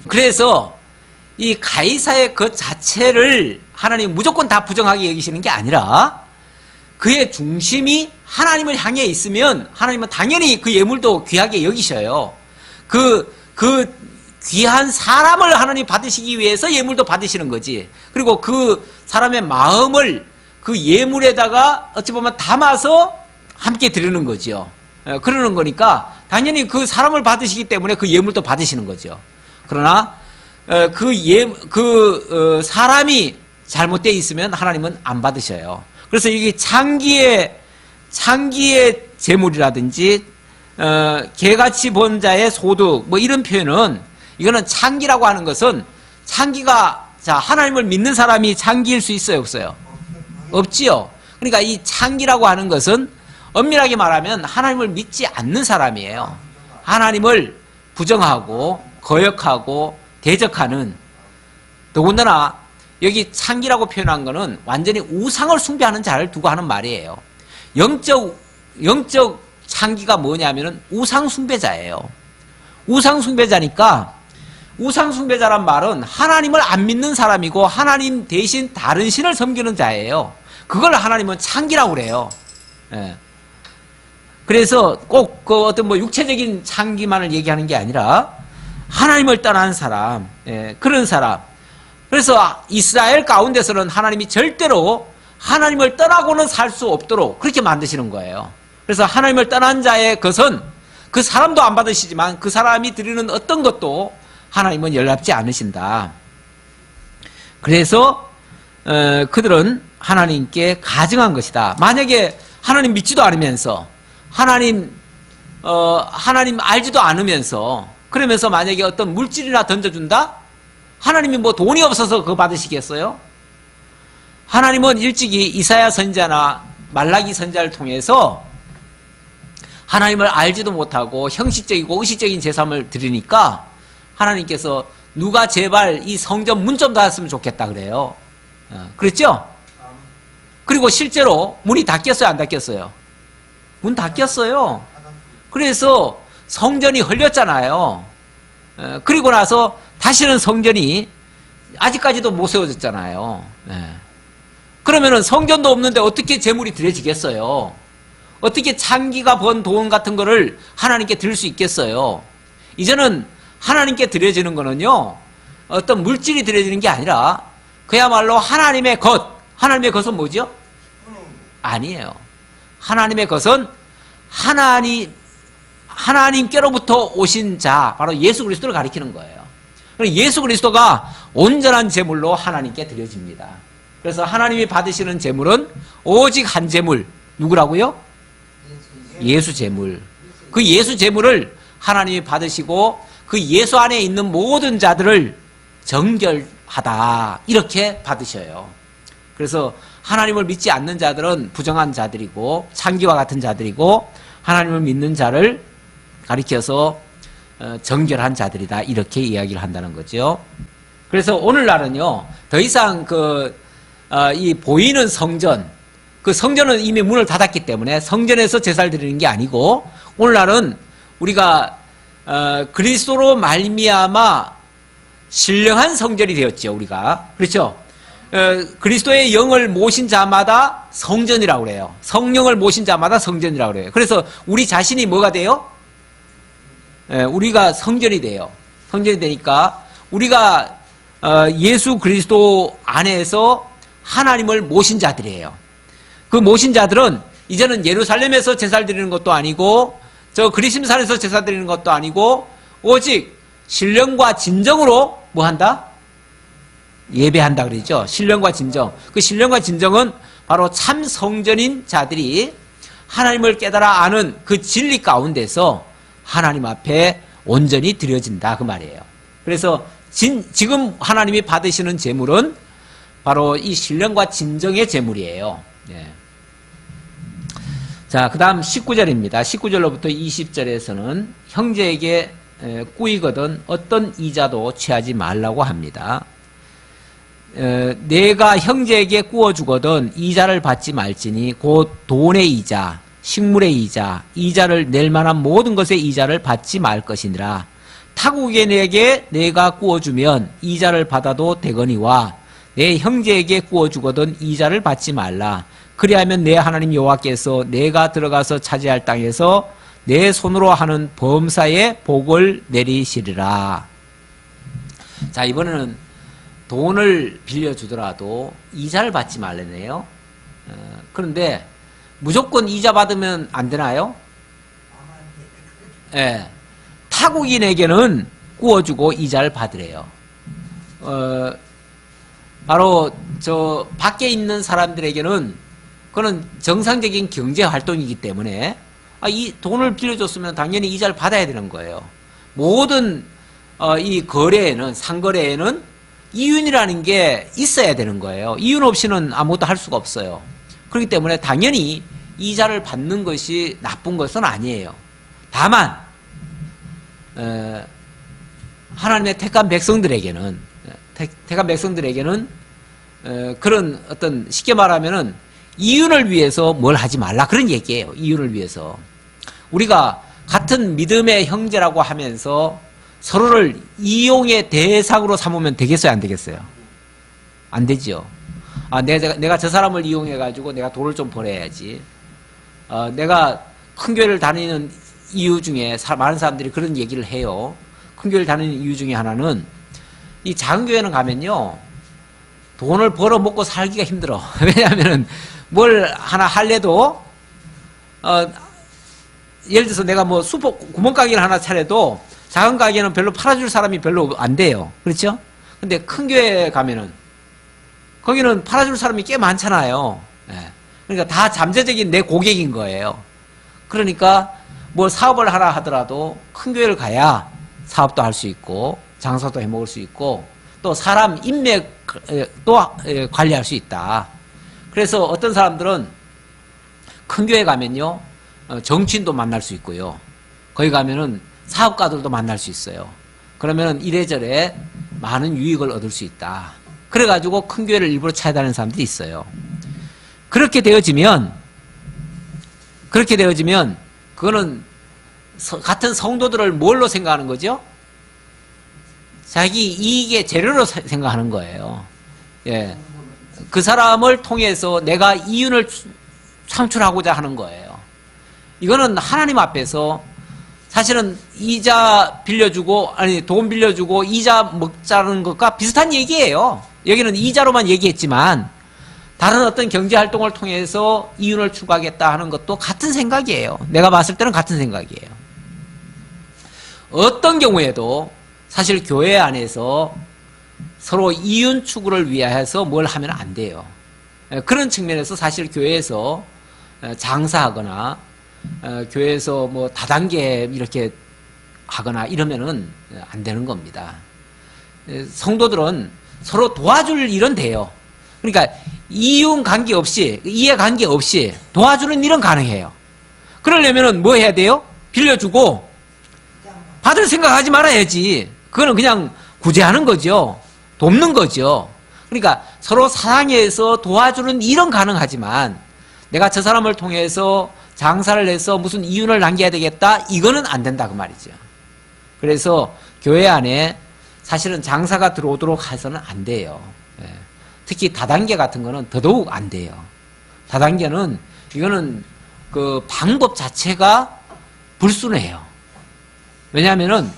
그래서 이 가이사의 것 자체를 하나님 무조건 다 부정하게 여기시는 게 아니라 그의 중심이 하나님을 향해 있으면 하나님은 당연히 그 예물도 귀하게 여기셔요. 그 귀한 사람을 하나님 받으시기 위해서 예물도 받으시는 거지. 그리고 그 사람의 마음을 그 예물에다가 어찌 보면 담아서 함께 드리는 거죠. 그러는 거니까 당연히 그 사람을 받으시기 때문에 그 예물도 받으시는 거죠. 그러나 사람이 잘못되어 있으면 하나님은 안 받으셔요. 그래서 이게 창기의 재물이라든지 개같이 본 자의 소득 뭐 이런 표현은 이거는 창기라고 하는 것은 창기가 자 하나님을 믿는 사람이 창기일 수 있어요, 없어요? 없지요. 그러니까 이 창기라고 하는 것은 엄밀하게 말하면 하나님을 믿지 않는 사람이에요. 하나님을 부정하고 거역하고 대적하는, 더군다나 여기 창기라고 표현한 거는 완전히 우상을 숭배하는 자를 두고 하는 말이에요. 영적 창기가 뭐냐면은 우상 숭배자예요. 우상 숭배자니까 우상 숭배자란 말은 하나님을 안 믿는 사람이고 하나님 대신 다른 신을 섬기는 자예요. 그걸 하나님은 창기라고 그래요. 예. 그래서 꼭 그 어떤 뭐 육체적인 창기만을 얘기하는 게 아니라 하나님을 떠난 사람, 예, 그런 사람. 그래서 이스라엘 가운데서는 하나님이 절대로 하나님을 떠나고는 살 수 없도록 그렇게 만드시는 거예요. 그래서 하나님을 떠난 자의 것은 그 사람도 안 받으시지만 그 사람이 드리는 어떤 것도 하나님은 연락지 않으신다. 그래서 그들은 하나님께 가증한 것이다. 만약에 하나님 믿지도 않으면서 하나님 알지도 않으면서 그러면서 만약에 어떤 물질이나 던져준다? 하나님이 뭐 돈이 없어서 그거 받으시겠어요? 하나님은 일찍이 이사야 선지자나 말라기 선지자를 통해서 하나님을 알지도 못하고 형식적이고 의식적인 제사를 드리니까 하나님께서 누가 제발 이 성전 문 좀 닫았으면 좋겠다 그래요. 그랬죠? 그리고 실제로 문이 닫혔어요, 안 닫혔어요? 문 닫혔어요. 그래서 성전이 헐렸잖아요. 그리고 나서 다시는 성전이 아직까지도 못 세워졌잖아요. 그러면은 성전도 없는데 어떻게 제물이 드려지겠어요? 어떻게 창기가 번 돈 같은 거를 하나님께 드릴 수 있겠어요? 이제는 하나님께 드려지는 거는요, 어떤 물질이 드려지는 게 아니라 그야말로 하나님의 것. 하나님의 것은 뭐죠? 아니에요. 하나님의 것은 하나님께로부터 오신 자, 바로 예수 그리스도를 가리키는 거예요. 예수 그리스도가 온전한 제물로 하나님께 드려집니다. 그래서 하나님이 받으시는 제물은 오직 한 제물. 누구라고요? 예수 제물. 그 예수 제물을 하나님이 받으시고 그 예수 안에 있는 모든 자들을 정결하다 이렇게 받으셔요. 그래서 하나님을 믿지 않는 자들은 부정한 자들이고 창기와 같은 자들이고 하나님을 믿는 자를 가리켜서 정결한 자들이다 이렇게 이야기를 한다는 거죠. 그래서 오늘날은요 더 이상 이 보이는 성전, 그 성전은 이미 문을 닫았기 때문에 성전에서 제사를 드리는 게 아니고 오늘날은 우리가 그리스도로 말미암아 신령한 성전이 되었죠. 우리가 그렇죠. 그리스도의 영을 모신 자마다 성전이라고 그래요. 성령을 모신 자마다 성전이라고 그래요. 그래서 우리 자신이 뭐가 돼요? 우리가 성전이 돼요. 성전이 되니까 우리가 예수 그리스도 안에서 하나님을 모신 자들이에요. 그 모신 자들은 이제는 예루살렘에서 제사를 드리는 것도 아니고 저 그리심산에서 제사 드리는 것도 아니고 오직 신령과 진정으로 뭐 한다? 예배한다 그러죠. 신령과 진정. 그 신령과 진정은 바로 참 성전인 자들이 하나님을 깨달아 아는 그 진리 가운데서 하나님 앞에 온전히 드려진다 그 말이에요. 그래서 지금 하나님이 받으시는 제물은 바로 이 신령과 진정의 제물이에요. 예. 자, 그 다음 19절입니다. 19절로부터 20절에서는 형제에게 꾸이거든 어떤 이자도 취하지 말라고 합니다. 내가 형제에게 꾸어주거든 이자를 받지 말지니 곧 돈의 이자, 식물의 이자, 이자를 낼 만한 모든 것의 이자를 받지 말 것이니라. 타국인에게 내가 꾸어주면 이자를 받아도 되거니와 내 형제에게 꾸어주거든 이자를 받지 말라. 그리하면 내 하나님 여호와께서 내가 들어가서 차지할 땅에서 내 손으로 하는 범사에 복을 내리시리라. 자, 이번에는 돈을 빌려주더라도 이자를 받지 말라네요. 그런데 무조건 이자 받으면 안 되나요? 예. 타국인에게는 꾸어주고 이자를 받으래요. 바로 저 밖에 있는 사람들에게는 그거는 정상적인 경제 활동이기 때문에 이 돈을 빌려줬으면 당연히 이자를 받아야 되는 거예요. 모든 이 거래에는 상거래에는 이윤이라는 게 있어야 되는 거예요. 이윤 없이는 아무것도 할 수가 없어요. 그렇기 때문에 당연히 이자를 받는 것이 나쁜 것은 아니에요. 다만 하나님의 택한 백성들에게는 그런 어떤 쉽게 말하면은 이윤을 위해서 뭘 하지 말라 그런 얘기예요. 이윤을 위해서 우리가 같은 믿음의 형제라고 하면서 서로를 이용의 대상으로 삼으면 되겠어요, 안 되겠어요? 안 되죠. 내가 저 사람을 이용해 가지고 내가 돈을 좀 벌어야지. 내가 큰 교회를 다니는 이유 중에 많은 사람들이 그런 얘기를 해요. 큰 교회를 다니는 이유 중에 하나는 이 작은 교회는 가면요 돈을 벌어 먹고 살기가 힘들어. 왜냐하면은 뭘 하나 할래도 예를 들어서 내가 뭐 구멍가게를 하나 차려도 작은 가게는 별로 팔아줄 사람이 별로 안 돼요. 그렇죠? 근데 큰 교회 가면은 거기는 팔아줄 사람이 꽤 많잖아요. 예. 그러니까 다 잠재적인 내 고객인 거예요. 그러니까 뭐 사업을 하나 하더라도 큰 교회를 가야 사업도 할 수 있고 장사도 해 먹을 수 있고 또 사람 인맥도 관리할 수 있다. 그래서 어떤 사람들은 큰 교회 가면요 정치인도 만날 수 있고요. 거기 가면은 사업가들도 만날 수 있어요. 그러면 이래저래 많은 유익을 얻을 수 있다. 그래가지고 큰 교회를 일부러 찾아다니는 사람들이 있어요. 그렇게 되어지면 그거는 같은 성도들을 뭘로 생각하는 거죠? 자기 이익의 재료로 생각하는 거예요. 예. 그 사람을 통해서 내가 이윤을 창출하고자 하는 거예요. 이거는 하나님 앞에서 사실은 이자 빌려주고 돈 빌려주고 이자 먹자는 것과 비슷한 얘기예요. 여기는 이자로만 얘기했지만 다른 어떤 경제활동을 통해서 이윤을 추구하겠다 하는 것도 같은 생각이에요. 내가 봤을 때는 같은 생각이에요. 어떤 경우에도 사실 교회 안에서 서로 이윤 추구를 위해서 뭘 하면 안 돼요. 그런 측면에서 사실 교회에서 장사하거나 교회에서 뭐 다단계 이렇게 하거나 이러면은 안 되는 겁니다. 성도들은 서로 도와줄 일은 돼요. 그러니까 이윤 관계 없이, 이해 관계 없이 도와주는 일은 가능해요. 그러려면은 뭐 해야 돼요? 빌려주고 받을 생각하지 말아야지. 그거는 그냥 구제하는 거죠. 돕는 거죠. 그러니까 서로 사랑해서 도와주는 일은 가능하지만 내가 저 사람을 통해서 장사를 해서 무슨 이윤을 남겨야 되겠다? 이거는 안 된다 그 말이죠. 그래서 교회 안에 사실은 장사가 들어오도록 해서는 안 돼요. 특히 다단계 같은 거는 더더욱 안 돼요. 다단계는 이거는 그 방법 자체가 불순해요. 왜냐하면은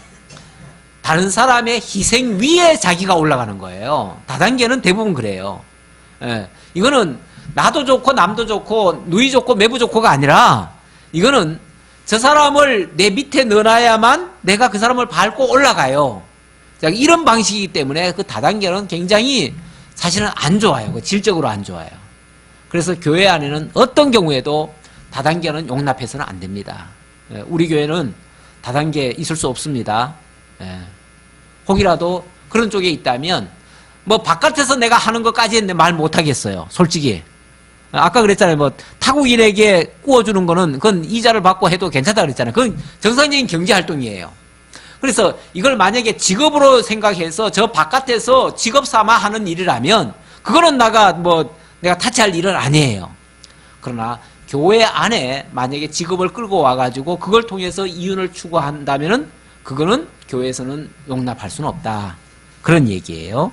다른 사람의 희생 위에 자기가 올라가는 거예요. 다단계는 대부분 그래요. 이거는 나도 좋고 남도 좋고 누이 좋고 매부 좋고가 아니라 이거는 저 사람을 내 밑에 넣어놔야만 내가 그 사람을 밟고 올라가요. 자, 이런 방식이기 때문에 그 다단계는 굉장히 사실은 안 좋아요. 그 질적으로 안 좋아요. 그래서 교회 안에는 어떤 경우에도 다단계는 용납해서는 안 됩니다. 우리 교회는 다단계 있을 수 없습니다. 혹이라도 그런 쪽에 있다면 뭐 바깥에서 내가 하는 것까지는 말 못하겠어요. 솔직히. 아까 그랬잖아요. 뭐 타국인에게 구워주는 거는 그건 이자를 받고 해도 괜찮다 그랬잖아요. 그건 정상적인 경제활동이에요. 그래서 이걸 만약에 직업으로 생각해서 저 바깥에서 직업 삼아 하는 일이라면 그거는 내가 타치할 일은 아니에요. 그러나 교회 안에 만약에 직업을 끌고 와가지고 그걸 통해서 이윤을 추구한다면은 그거는 교회에서는 용납할 수는 없다. 그런 얘기예요.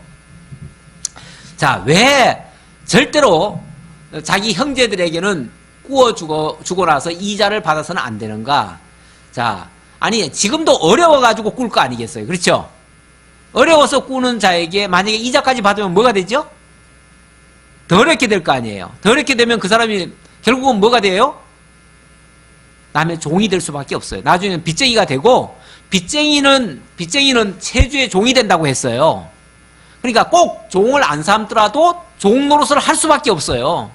자, 왜 절대로 자기 형제들에게는 구워주고 나서 이자를 받아서는 안 되는가? 자, 아니, 지금도 어려워가지고 꿀 거 아니겠어요? 그렇죠? 어려워서 꾸는 자에게 만약에 이자까지 받으면 뭐가 되죠? 더 어렵게 될 거 아니에요? 더 어렵게 되면 그 사람이 결국은 뭐가 돼요? 남의 종이 될 수밖에 없어요. 나중에는 빚쟁이가 되고, 빚쟁이는 체주의 종이 된다고 했어요. 그러니까 꼭 종을 안 삼더라도 종 노릇을 할 수밖에 없어요.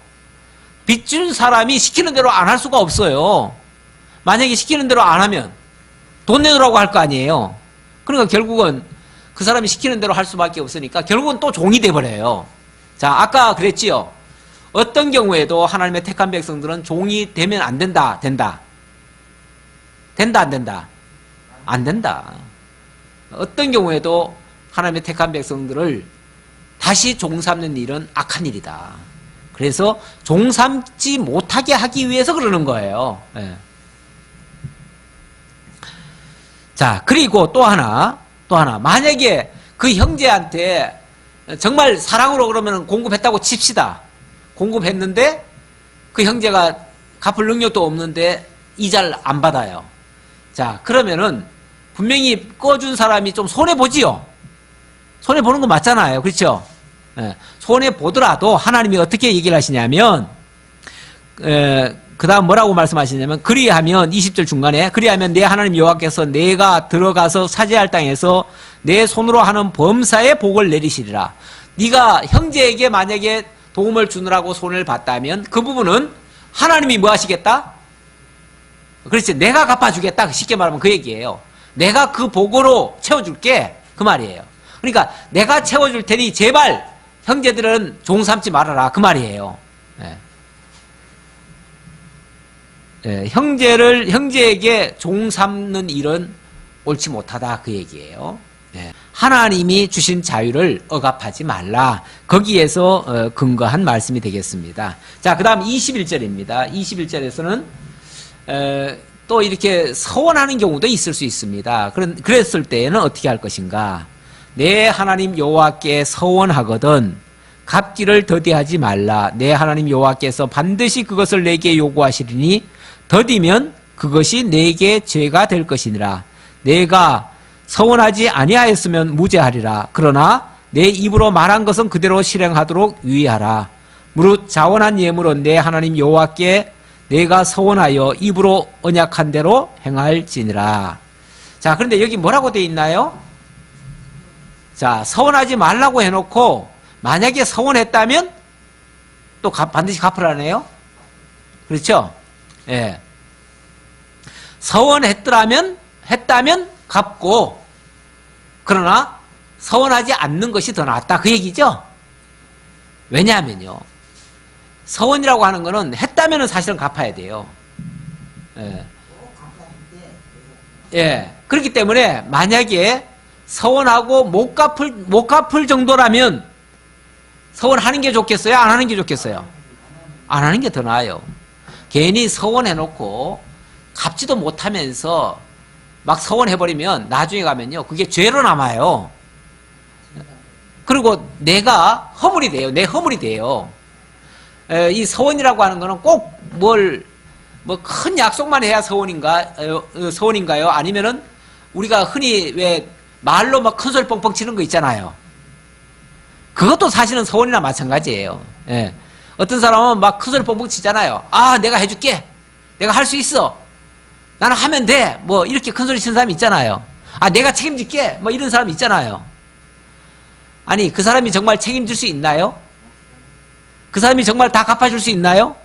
빚 준 사람이 시키는 대로 안 할 수가 없어요. 만약에 시키는 대로 안 하면 돈 내놓으라고 할 거 아니에요. 그러니까 결국은 그 사람이 시키는 대로 할 수밖에 없으니까 결국은 또 종이 돼버려요. 자, 아까 그랬지요. 어떤 경우에도 하나님의 택한 백성들은 종이 되면 안 된다. 된다. 된다, 안 된다? 안 된다. 어떤 경우에도 하나님의 택한 백성들을 다시 종 삼는 일은 악한 일이다. 그래서 종 삼지 못하게 하기 위해서 그러는 거예요. 예. 자, 그리고 또 하나. 만약에 그 형제한테 정말 사랑으로 그러면 공급했다고 칩시다. 공급했는데 그 형제가 갚을 능력도 없는데 이자를 안 받아요. 자, 그러면은 분명히 꺼준 사람이 좀 손해보지요. 손해보는 거 맞잖아요. 그렇죠? 예, 손해보더라도 하나님이 어떻게 얘기를 하시냐면, 그 다음 뭐라고 말씀하시냐면, 그리하면, 20절 중간에, 그리하면 내 하나님 여호와께서 내가 들어가서 차지할 땅에서 내 손으로 하는 범사의 복을 내리시리라. 네가 형제에게 만약에 도움을 주느라고 손을 봤다면 그 부분은 하나님이 뭐 하시겠다? 그렇지. 내가 갚아주겠다. 쉽게 말하면 그 얘기예요. 내가 그 복으로 채워줄게. 그 말이에요. 그러니까 내가 채워줄 테니 제발 형제들은 종 삼지 말아라. 그 말이에요. 예. 예, 형제에게 종 삼는 일은 옳지 못하다. 그 얘기예요. 예. 하나님이 주신 자유를 억압하지 말라. 거기에서 근거한 말씀이 되겠습니다. 자, 그 다음 21절입니다. 21절에서는 또 이렇게 서원하는 경우도 있을 수 있습니다. 그랬을 때에는 어떻게 할 것인가? 내 하나님 여호와께 서원하거든 갚기를 더디하지 말라. 내 하나님 여호와께서 반드시 그것을 내게 요구하시리니 더디면 그것이 내게 죄가 될 것이니라. 내가 서원하지 아니하였으면 무죄하리라. 그러나 내 입으로 말한 것은 그대로 실행하도록 유의하라. 무릇 자원한 예물은 내 하나님 여호와께 내가 서원하여 입으로 언약한 대로 행할지니라. 자, 그런데 여기 뭐라고 되어 있나요? 자, 서원하지 말라고 해놓고 만약에 서원했다면 또 반드시 갚으라네요. 그렇죠? 예. 서원했다면 갚고, 그러나 서원하지 않는 것이 더 낫다. 그 얘기죠? 왜냐하면요, 서원이라고 하는 거는 했다면 사실은 갚아야 돼요. 예. 예. 그렇기 때문에 만약에 서원하고 못 갚을 정도라면 서원하는 게 좋겠어요? 안 하는 게 좋겠어요? 안 하는 게 더 나아요. 괜히 서원해놓고 갚지도 못하면서 막 서원해버리면 나중에 가면요, 그게 죄로 남아요. 그리고 내가 허물이 돼요. 내 허물이 돼요. 이 서원이라고 하는 거는 꼭 큰 약속만 해야 서원인가요? 아니면은 우리가 흔히 왜 말로 막 큰 소리 뻥뻥 치는 거 있잖아요. 그것도 사실은 서원이나 마찬가지예요. 예. 어떤 사람은 막 큰 소리 뻥뻥 치잖아요. 아, 내가 해줄게. 내가 할 수 있어. 나는 하면 돼. 뭐 이렇게 큰 소리 치는 사람이 있잖아요. 아, 내가 책임질게. 뭐 이런 사람 있잖아요. 아니, 그 사람이 정말 책임질 수 있나요? 그 사람이 정말 다 갚아줄 수 있나요?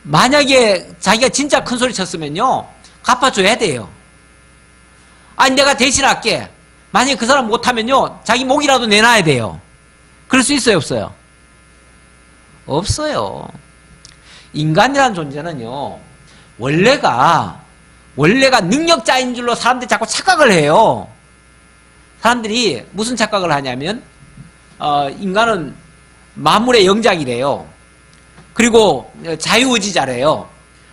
만약에 자기가 진짜 큰 소리 쳤으면요, 갚아줘야 돼요. 아니, 내가 대신할게. 만약에 그 사람 못하면요, 자기 목이라도 내놔야 돼요. 그럴 수 있어요, 없어요? 없어요. 인간이라는 존재는요, 원래가 능력자인 줄로 사람들이 자꾸 착각을 해요. 사람들이 무슨 착각을 하냐면, 인간은 만물의 영장이래요. 그리고 자유의지자래요.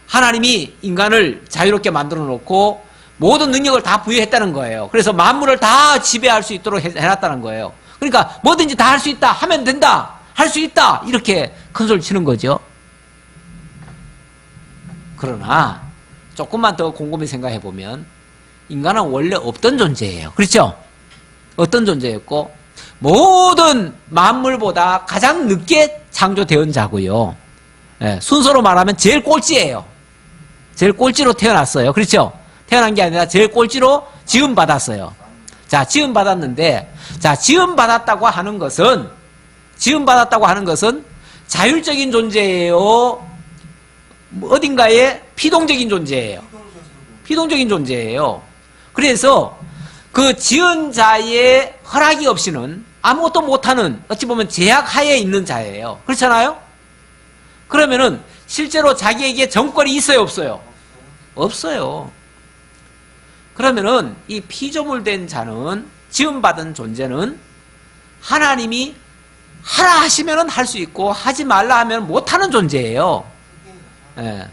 하나님이 인간을 자유롭게 만들어 놓고 모든 능력을 다 부여했다는 거예요. 그래서 만물을 다 지배할 수 있도록 해놨다는 거예요. 그러니까 뭐든지 다 할 수 있다, 하면 된다, 할 수 있다, 이렇게 큰 소리 치는 거죠. 그러나 조금만 더 곰곰이 생각해 보면 인간은 원래 없던 존재예요. 그렇죠? 어떤 존재였고 모든 만물보다 가장 늦게 창조되은 자고요. 예, 순서로 말하면 제일 꼴찌예요. 제일 꼴찌로 태어났어요. 그렇죠? 태어난 게 아니라 제일 꼴찌로 지음받았어요. 자, 지음받았는데, 자, 지음받았다고 하는 것은 자율적인 존재예요? 어딘가에 피동적인 존재예요. 피동적인 존재예요. 그래서 그 지은 자의 허락이 없이는 아무것도 못하는, 어찌 보면 제약하에 있는 자예요. 그렇잖아요? 그러면은 실제로 자기에게 정권이 있어요, 없어요? 없어요. 그러면은 이 피조물된 자는, 지음받은 존재는 하나님이 하라 하시면은 할 수 있고 하지 말라 하면 못하는 존재예요. 예.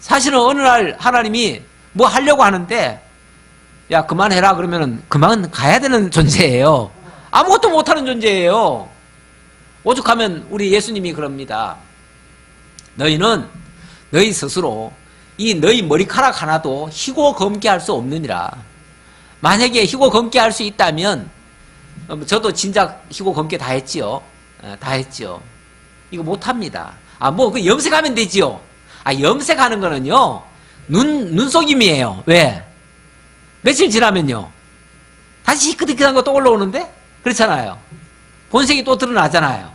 사실은 어느 날 하나님이 뭐 하려고 하는데 야, 그만해라 그러면은 그만 가야 되는 존재예요. 아무것도 못하는 존재예요. 오죽하면 우리 예수님이 그럽니다. 너희는 너희 스스로 이 너희 머리카락 하나도 희고 검게 할 수 없느니라. 만약에 희고 검게 할 수 있다면, 저도 진작 희고 검게 다 했지요. 다 했지요. 이거 못합니다. 아, 뭐 그 염색하면 되지요. 아, 염색하는 거는요, 눈속임이에요. 왜? 며칠 지나면요, 다시 희끗희끗한 거 또 올라오는데? 그렇잖아요. 본색이 또 드러나잖아요.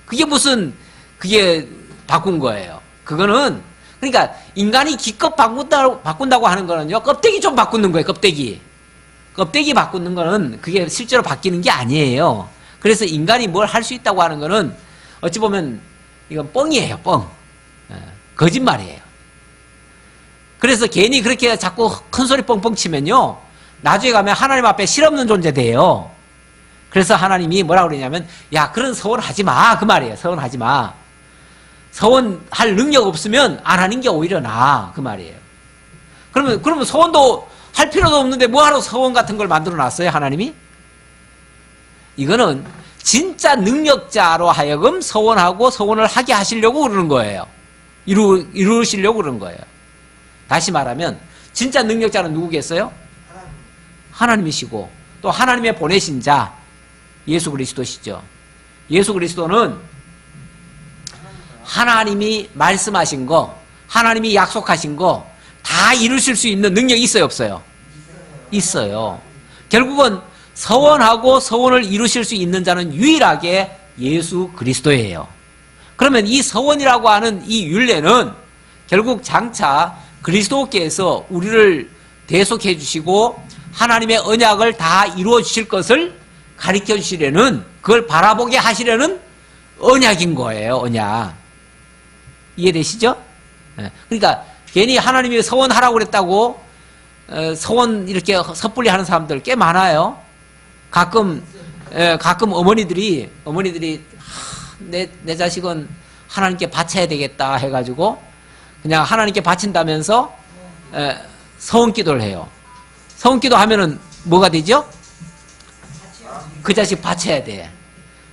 그게 바꾼 거예요. 그거는, 그러니까 인간이 기껏 바꾼다고 하는 거는요, 껍데기 좀 바꾸는 거예요, 껍데기. 껍데기 바꾸는 거는 그게 실제로 바뀌는 게 아니에요. 그래서 인간이 뭘 할 수 있다고 하는 거는 어찌 보면 이건 뻥이에요, 뻥. 거짓말이에요. 그래서 괜히 그렇게 자꾸 큰 소리 뻥뻥 치면요, 나중에 가면 하나님 앞에 실없는 존재 돼요. 그래서 하나님이 뭐라고 그러냐면, 야, 그런 서원하지 마, 그 말이에요. 서원하지 마. 서원할 능력 없으면 안 하는 게 오히려 나아, 그 말이에요. 그러면 서원도 할 필요도 없는데 뭐하러 서원 같은 걸 만들어 놨어요, 하나님이? 이거는 진짜 능력자로 하여금 서원하고 서원을 하게 하시려고 그러는 거예요. 이루시려고 그러는 거예요. 다시 말하면 진짜 능력자는 누구겠어요? 하나님이시고 또 하나님의 보내신 자 예수 그리스도시죠. 예수 그리스도는 하나님이 말씀하신 거, 하나님이 약속하신 거 다 이루실 수 있는 능력이 있어요, 없어요? 있어요. 결국은 서원하고 서원을 이루실 수 있는 자는 유일하게 예수 그리스도예요. 그러면 이 서원이라고 하는 이 율례는 결국 장차 그리스도께서 우리를 대속해 주시고 하나님의 언약을 다 이루어 주실 것을 가르쳐 주시려는, 그걸 바라보게 하시려는 언약인 거예요, 언약. 이해되시죠? 그러니까 괜히 하나님이 서원하라고 그랬다고 서원 이렇게 섣불리 하는 사람들 꽤 많아요. 가끔 어머니들이 내 자식은 하나님께 바쳐야 되겠다 해가지고 그냥 하나님께 바친다면서 서원기도를 해요. 서원기도 하면은 뭐가 되죠? 그 자식 바쳐야 돼.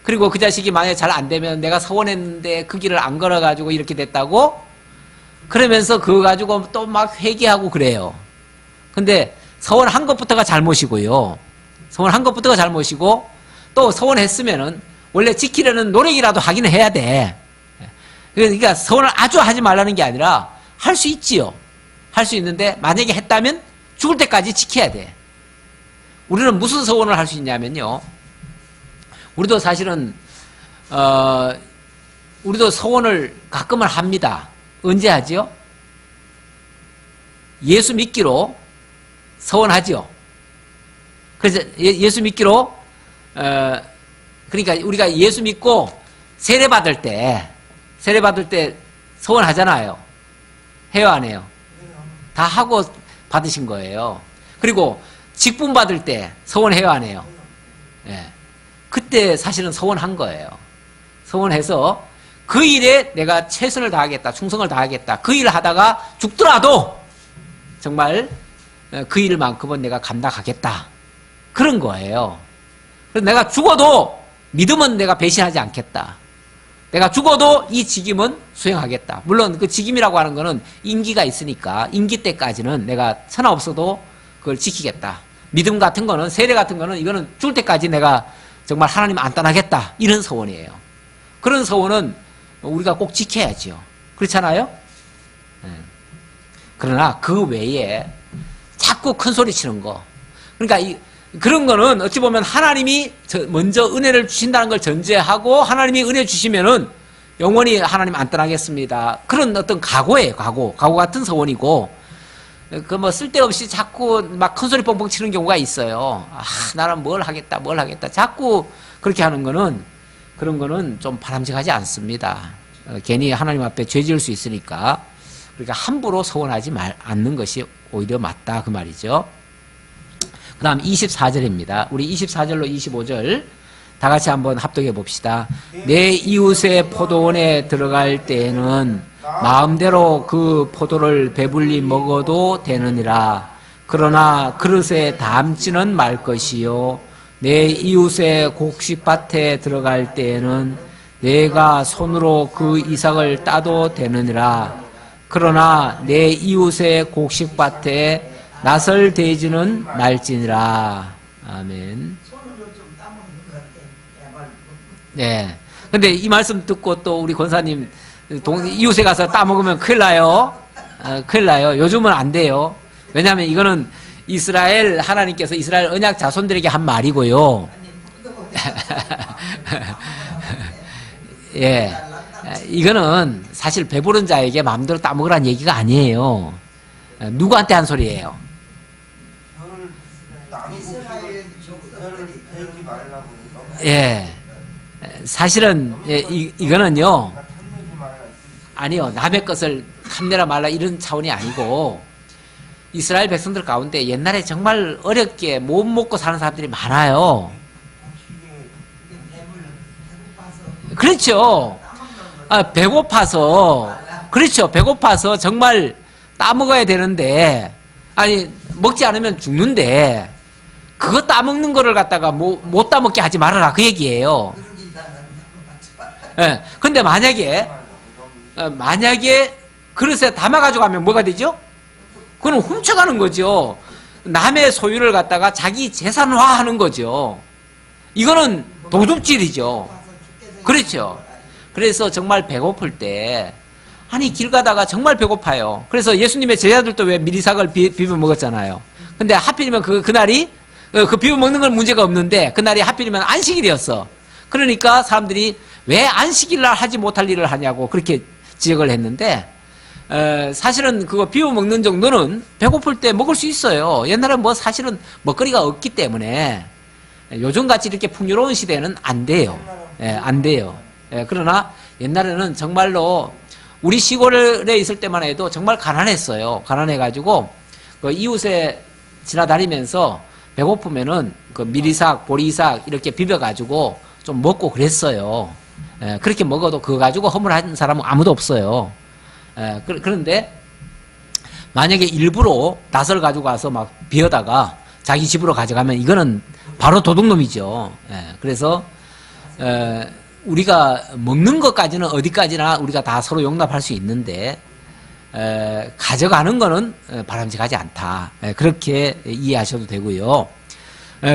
그리고 그 자식이 만약에 잘 안 되면 내가 서원했는데 그 길을 안 걸어가지고 이렇게 됐다고 그러면서 그거 가지고 또 막 회개하고 그래요. 근데 서원한 것부터가 잘못이고요. 서원한 것부터가 잘못이고 또 서원했으면은 원래 지키려는 노력이라도 하기는 해야 돼. 그러니까 서원을 아주 하지 말라는 게 아니라 할 수 있지요. 할 수 있는데 만약에 했다면 죽을 때까지 지켜야 돼. 우리는 무슨 서원을 할 수 있냐면요. 우리도 사실은 우리도 서원을 가끔은 합니다. 언제 하지요? 예수 믿기로 서원하지요. 그래서 예수 믿기로 그러니까 우리가 예수 믿고 세례 받을 때 서원하잖아요. 해요, 안 해요? 다 하고 받으신 거예요. 그리고 직분 받을 때 서원해요, 안 해요? 예. 그때 사실은 서원한 거예요. 서원해서 그 일에 내가 최선을 다하겠다, 충성을 다하겠다. 그 일을 하다가 죽더라도 정말 그 일만큼은 내가 감당하겠다. 그런 거예요. 그래서 내가 죽어도 믿음은 내가 배신하지 않겠다. 내가 죽어도 이 직임은 수행하겠다. 물론 그 직임이라고 하는 거는 임기가 있으니까 임기 때까지는 내가 천하 없어도 그걸 지키겠다. 믿음 같은 거는, 세례 같은 거는 이거는 죽을 때까지 내가 정말 하나님 안 떠나겠다. 이런 서원이에요. 그런 서원은 우리가 꼭 지켜야지요. 그렇잖아요? 그러나 그 외에 자꾸 큰 소리 치는 거. 그러니까 그런 거는 어찌 보면 하나님이 먼저 은혜를 주신다는 걸 전제하고 하나님이 은혜 주시면은 영원히 하나님 안 떠나겠습니다. 그런 어떤 각오예요, 각오 같은 서원이고, 그 뭐 쓸데없이 자꾸 막 큰 소리 뻥뻥 치는 경우가 있어요. 아, 나는 뭘 하겠다. 자꾸 그렇게 하는 거는, 그런 거는 좀 바람직하지 않습니다. 괜히 하나님 앞에 죄 지을 수 있으니까. 그러니까 함부로 서원하지 않는 것이 오히려 맞다. 그 말이죠. 그 다음 24절입니다. 우리 24절로 25절 다 같이 한번 합독해 봅시다. 내 이웃의 포도원에 들어갈 때에는 마음대로 그 포도를 배불리 먹어도 되느니라. 그러나 그릇에 담지는 말 것이요. 내 이웃의 곡식밭에 들어갈 때에는 내가 손으로 그 이삭을 따도 되느니라. 그러나 내 이웃의 곡식밭에 낯을 대지는 말지니라. 아멘. 네. 근데 이 말씀 듣고 또 우리 권사님 이웃에 가서 따먹으면 큰일 나요. 큰일 나요. 요즘은 안 돼요. 왜냐하면 이거는 이스라엘 하나님께서 이스라엘 언약 자손들에게 한 말이고요. 예. 이거는 사실 배부른 자에게 마음대로 따먹으라는 얘기가 아니에요. 누구한테 한 소리예요? 예. 사실은 이거는요. 아니요. 남의 것을 탐내라 말라 이런 차원이 아니고, 이스라엘 백성들 가운데 옛날에 정말 어렵게 못 먹고 사는 사람들이 많아요. 그렇죠. 배고파서, 그렇죠. 배고파서 정말 따먹어야 되는데, 아니 먹지 않으면 죽는데 그거 따먹는 거를 갖다가 못 따먹게 하지 말아라, 그 얘기예요. 예. 근데 만약에 그릇에 담아가지고 가면 뭐가 되죠? 그건 훔쳐가는 거죠. 남의 소유를 갖다가 자기 재산화하는 거죠. 이거는 도둑질이죠. 그렇죠. 그래서 정말 배고플 때, 아니 길 가다가 정말 배고파요. 그래서 예수님의 제자들도 왜 미리삭을 비벼 먹었잖아요. 근데 하필이면 그날이 그 비벼 먹는 건 문제가 없는데 그날이 하필이면 안식일이었어. 그러니까 사람들이 왜 안식일날 하지 못할 일을 하냐고 그렇게 지적을 했는데, 사실은 그거 비벼 먹는 정도는 배고플 때 먹을 수 있어요. 옛날에 뭐 사실은 먹거리가 없기 때문에 요즘같이 이렇게 풍요로운 시대는 안 돼요. 안 돼요. 그러나 옛날에는 정말로 우리 시골에 있을 때만 해도 정말 가난했어요. 가난해가지고 그 이웃에 지나다니면서 배고프면은 그 미리삭, 보리삭 이렇게 비벼가지고 좀 먹고 그랬어요. 그렇게 먹어도 그거 가지고 허물하는 사람은 아무도 없어요. 그런데 만약에 일부러 낯을 가지고 가서 막 비어다가 자기 집으로 가져가면 이거는 바로 도둑놈이죠. 그래서 우리가 먹는 것까지는 어디까지나 우리가 다 서로 용납할 수 있는데 가져가는 거는 바람직하지 않다. 그렇게 이해하셔도 되고요.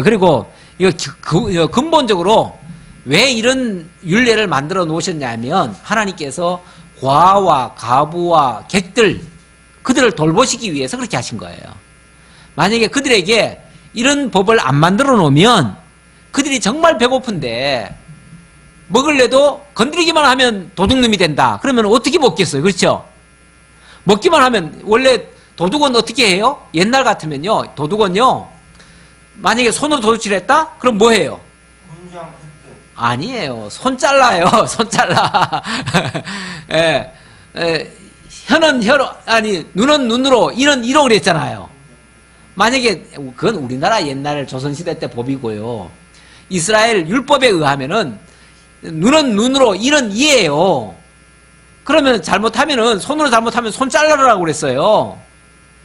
그리고 이거 근본적으로 왜 이런 율례를 만들어 놓으셨냐면 하나님께서 과와 가부와 객들, 그들을 돌보시기 위해서 그렇게 하신 거예요. 만약에 그들에게 이런 법을 안 만들어 놓으면 그들이 정말 배고픈데 먹을래도 건드리기만 하면 도둑놈이 된다. 그러면 어떻게 먹겠어요? 그렇죠? 먹기만 하면, 원래 도둑은 어떻게 해요? 옛날 같으면요, 도둑은요, 만약에 손으로 도둑질 했다? 그럼 뭐 해요?
문장 그때.
아니에요. 손 잘라요. 손 잘라. 예, 혀는 혀로, 아니, 눈은 눈으로, 이는 이로 그랬잖아요. 만약에, 그건 우리나라 옛날 조선시대 때 법이고요. 이스라엘 율법에 의하면은, 눈은 눈으로, 이는 이예요. 그러면 잘못하면은, 손으로 잘못하면 손 잘라라고 그랬어요.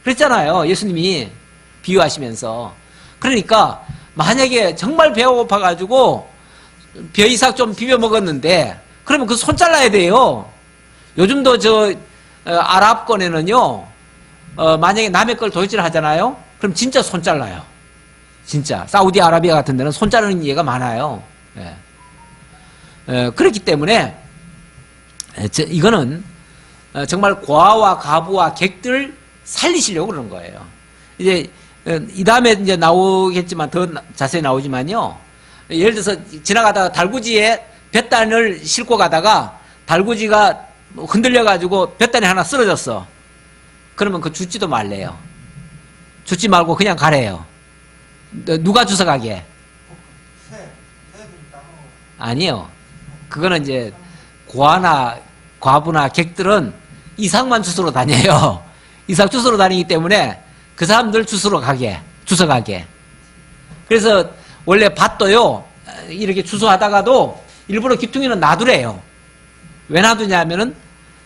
그랬잖아요. 예수님이 비유하시면서. 그러니까, 만약에 정말 배가 고파가지고, 벼이삭 좀 비벼 먹었는데, 그러면 그 손 잘라야 돼요. 요즘도 아랍권에는요, 만약에 남의 걸 도둑질 하잖아요? 그럼 진짜 손 잘라요. 진짜. 사우디아라비아 같은 데는 손 자르는 예가 많아요. 그렇기 때문에, 이거는 정말 고아와 가부와 객들 살리시려고 그러는 거예요. 이제, 이 다음에 이제 나오겠지만, 더 자세히 나오지만요. 예를 들어서 지나가다가 달구지에 볏단을 싣고 가다가 달구지가 흔들려가지고 볏단이 하나 쓰러졌어. 그러면 그 죽지도 말래요. 죽지 말고 그냥 가래요. 누가 주워가게?
새들이 따먹어.
아니요. 그거는 이제 고아나 과부나 객들은 이삭만 주스러 다녀요. 이삭 주스러 다니기 때문에 그 사람들 주워가게. 그래서 원래 밭도요, 이렇게 주소하다가도 일부러 귀퉁이는 놔두래요. 왜 놔두냐면은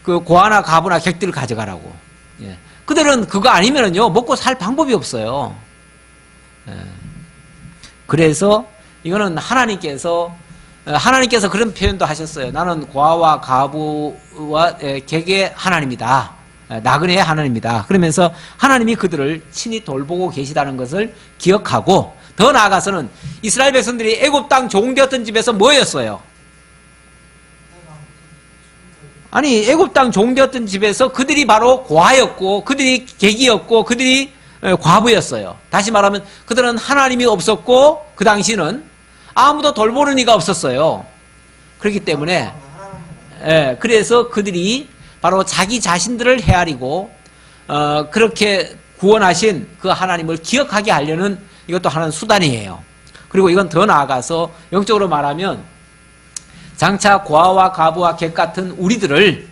그 고아나 가부나 객들을 가져가라고. 예. 그들은 그거 아니면은요, 먹고 살 방법이 없어요. 예. 그래서 이거는 하나님께서 그런 표현도 하셨어요. 나는 고아와 가부와 객의 하나님이다. 나그네의 하나님이다. 그러면서 하나님이 그들을 친히 돌보고 계시다는 것을 기억하고, 더 나아가서는 이스라엘 백성들이 애굽 땅 종되었던 집에서 뭐였어요? 아니, 애굽 땅 종되었던 집에서 그들이 바로 고아였고, 그들이 객이었고, 그들이 과부였어요. 다시 말하면 그들은 하나님이 없었고, 그 당시는 아무도 돌보는 이가 없었어요. 그렇기 때문에, 그래서 그들이 바로 자기 자신들을 헤아리고, 그렇게 구원하신 그 하나님을 기억하게 하려는 이것도 하나의 수단이에요. 그리고 이건 더 나아가서 영적으로 말하면 장차 고아와 가부와 객 같은 우리들을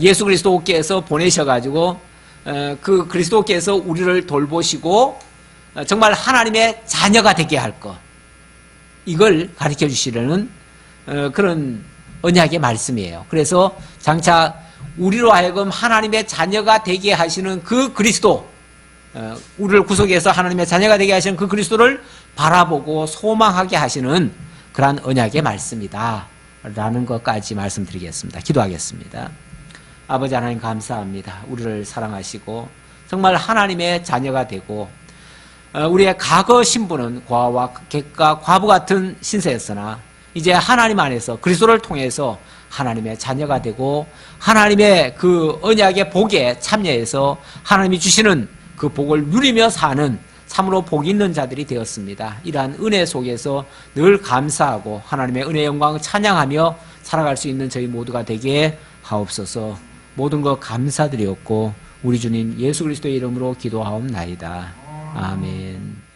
예수 그리스도께서 보내셔가지고 그 그리스도께서 우리를 돌보시고 정말 하나님의 자녀가 되게 할 것, 이걸 가르쳐 주시려는 그런 언약의 말씀이에요. 그래서 장차 우리로 하여금 하나님의 자녀가 되게 하시는 그 그리스도, 우리를 구속해서 하나님의 자녀가 되게 하시는 그 그리스도를 바라보고 소망하게 하시는 그러한 언약의 말씀이다 라는 것까지 말씀드리겠습니다. 기도하겠습니다. 아버지 하나님 감사합니다. 우리를 사랑하시고 정말 하나님의 자녀가 되고, 우리의 과거 신분은 고아와 객과 과부 같은 신세였으나 이제 하나님 안에서 그리스도를 통해서 하나님의 자녀가 되고 하나님의 그 언약의 복에 참여해서 하나님이 주시는 그 복을 누리며 사는 참으로 복 있는 자들이 되었습니다. 이러한 은혜 속에서 늘 감사하고 하나님의 은혜 영광 찬양하며 살아갈 수 있는 저희 모두가 되게 하옵소서. 모든 것 감사드리옵고 우리 주님 예수 그리스도의 이름으로 기도하옵나이다. 아멘.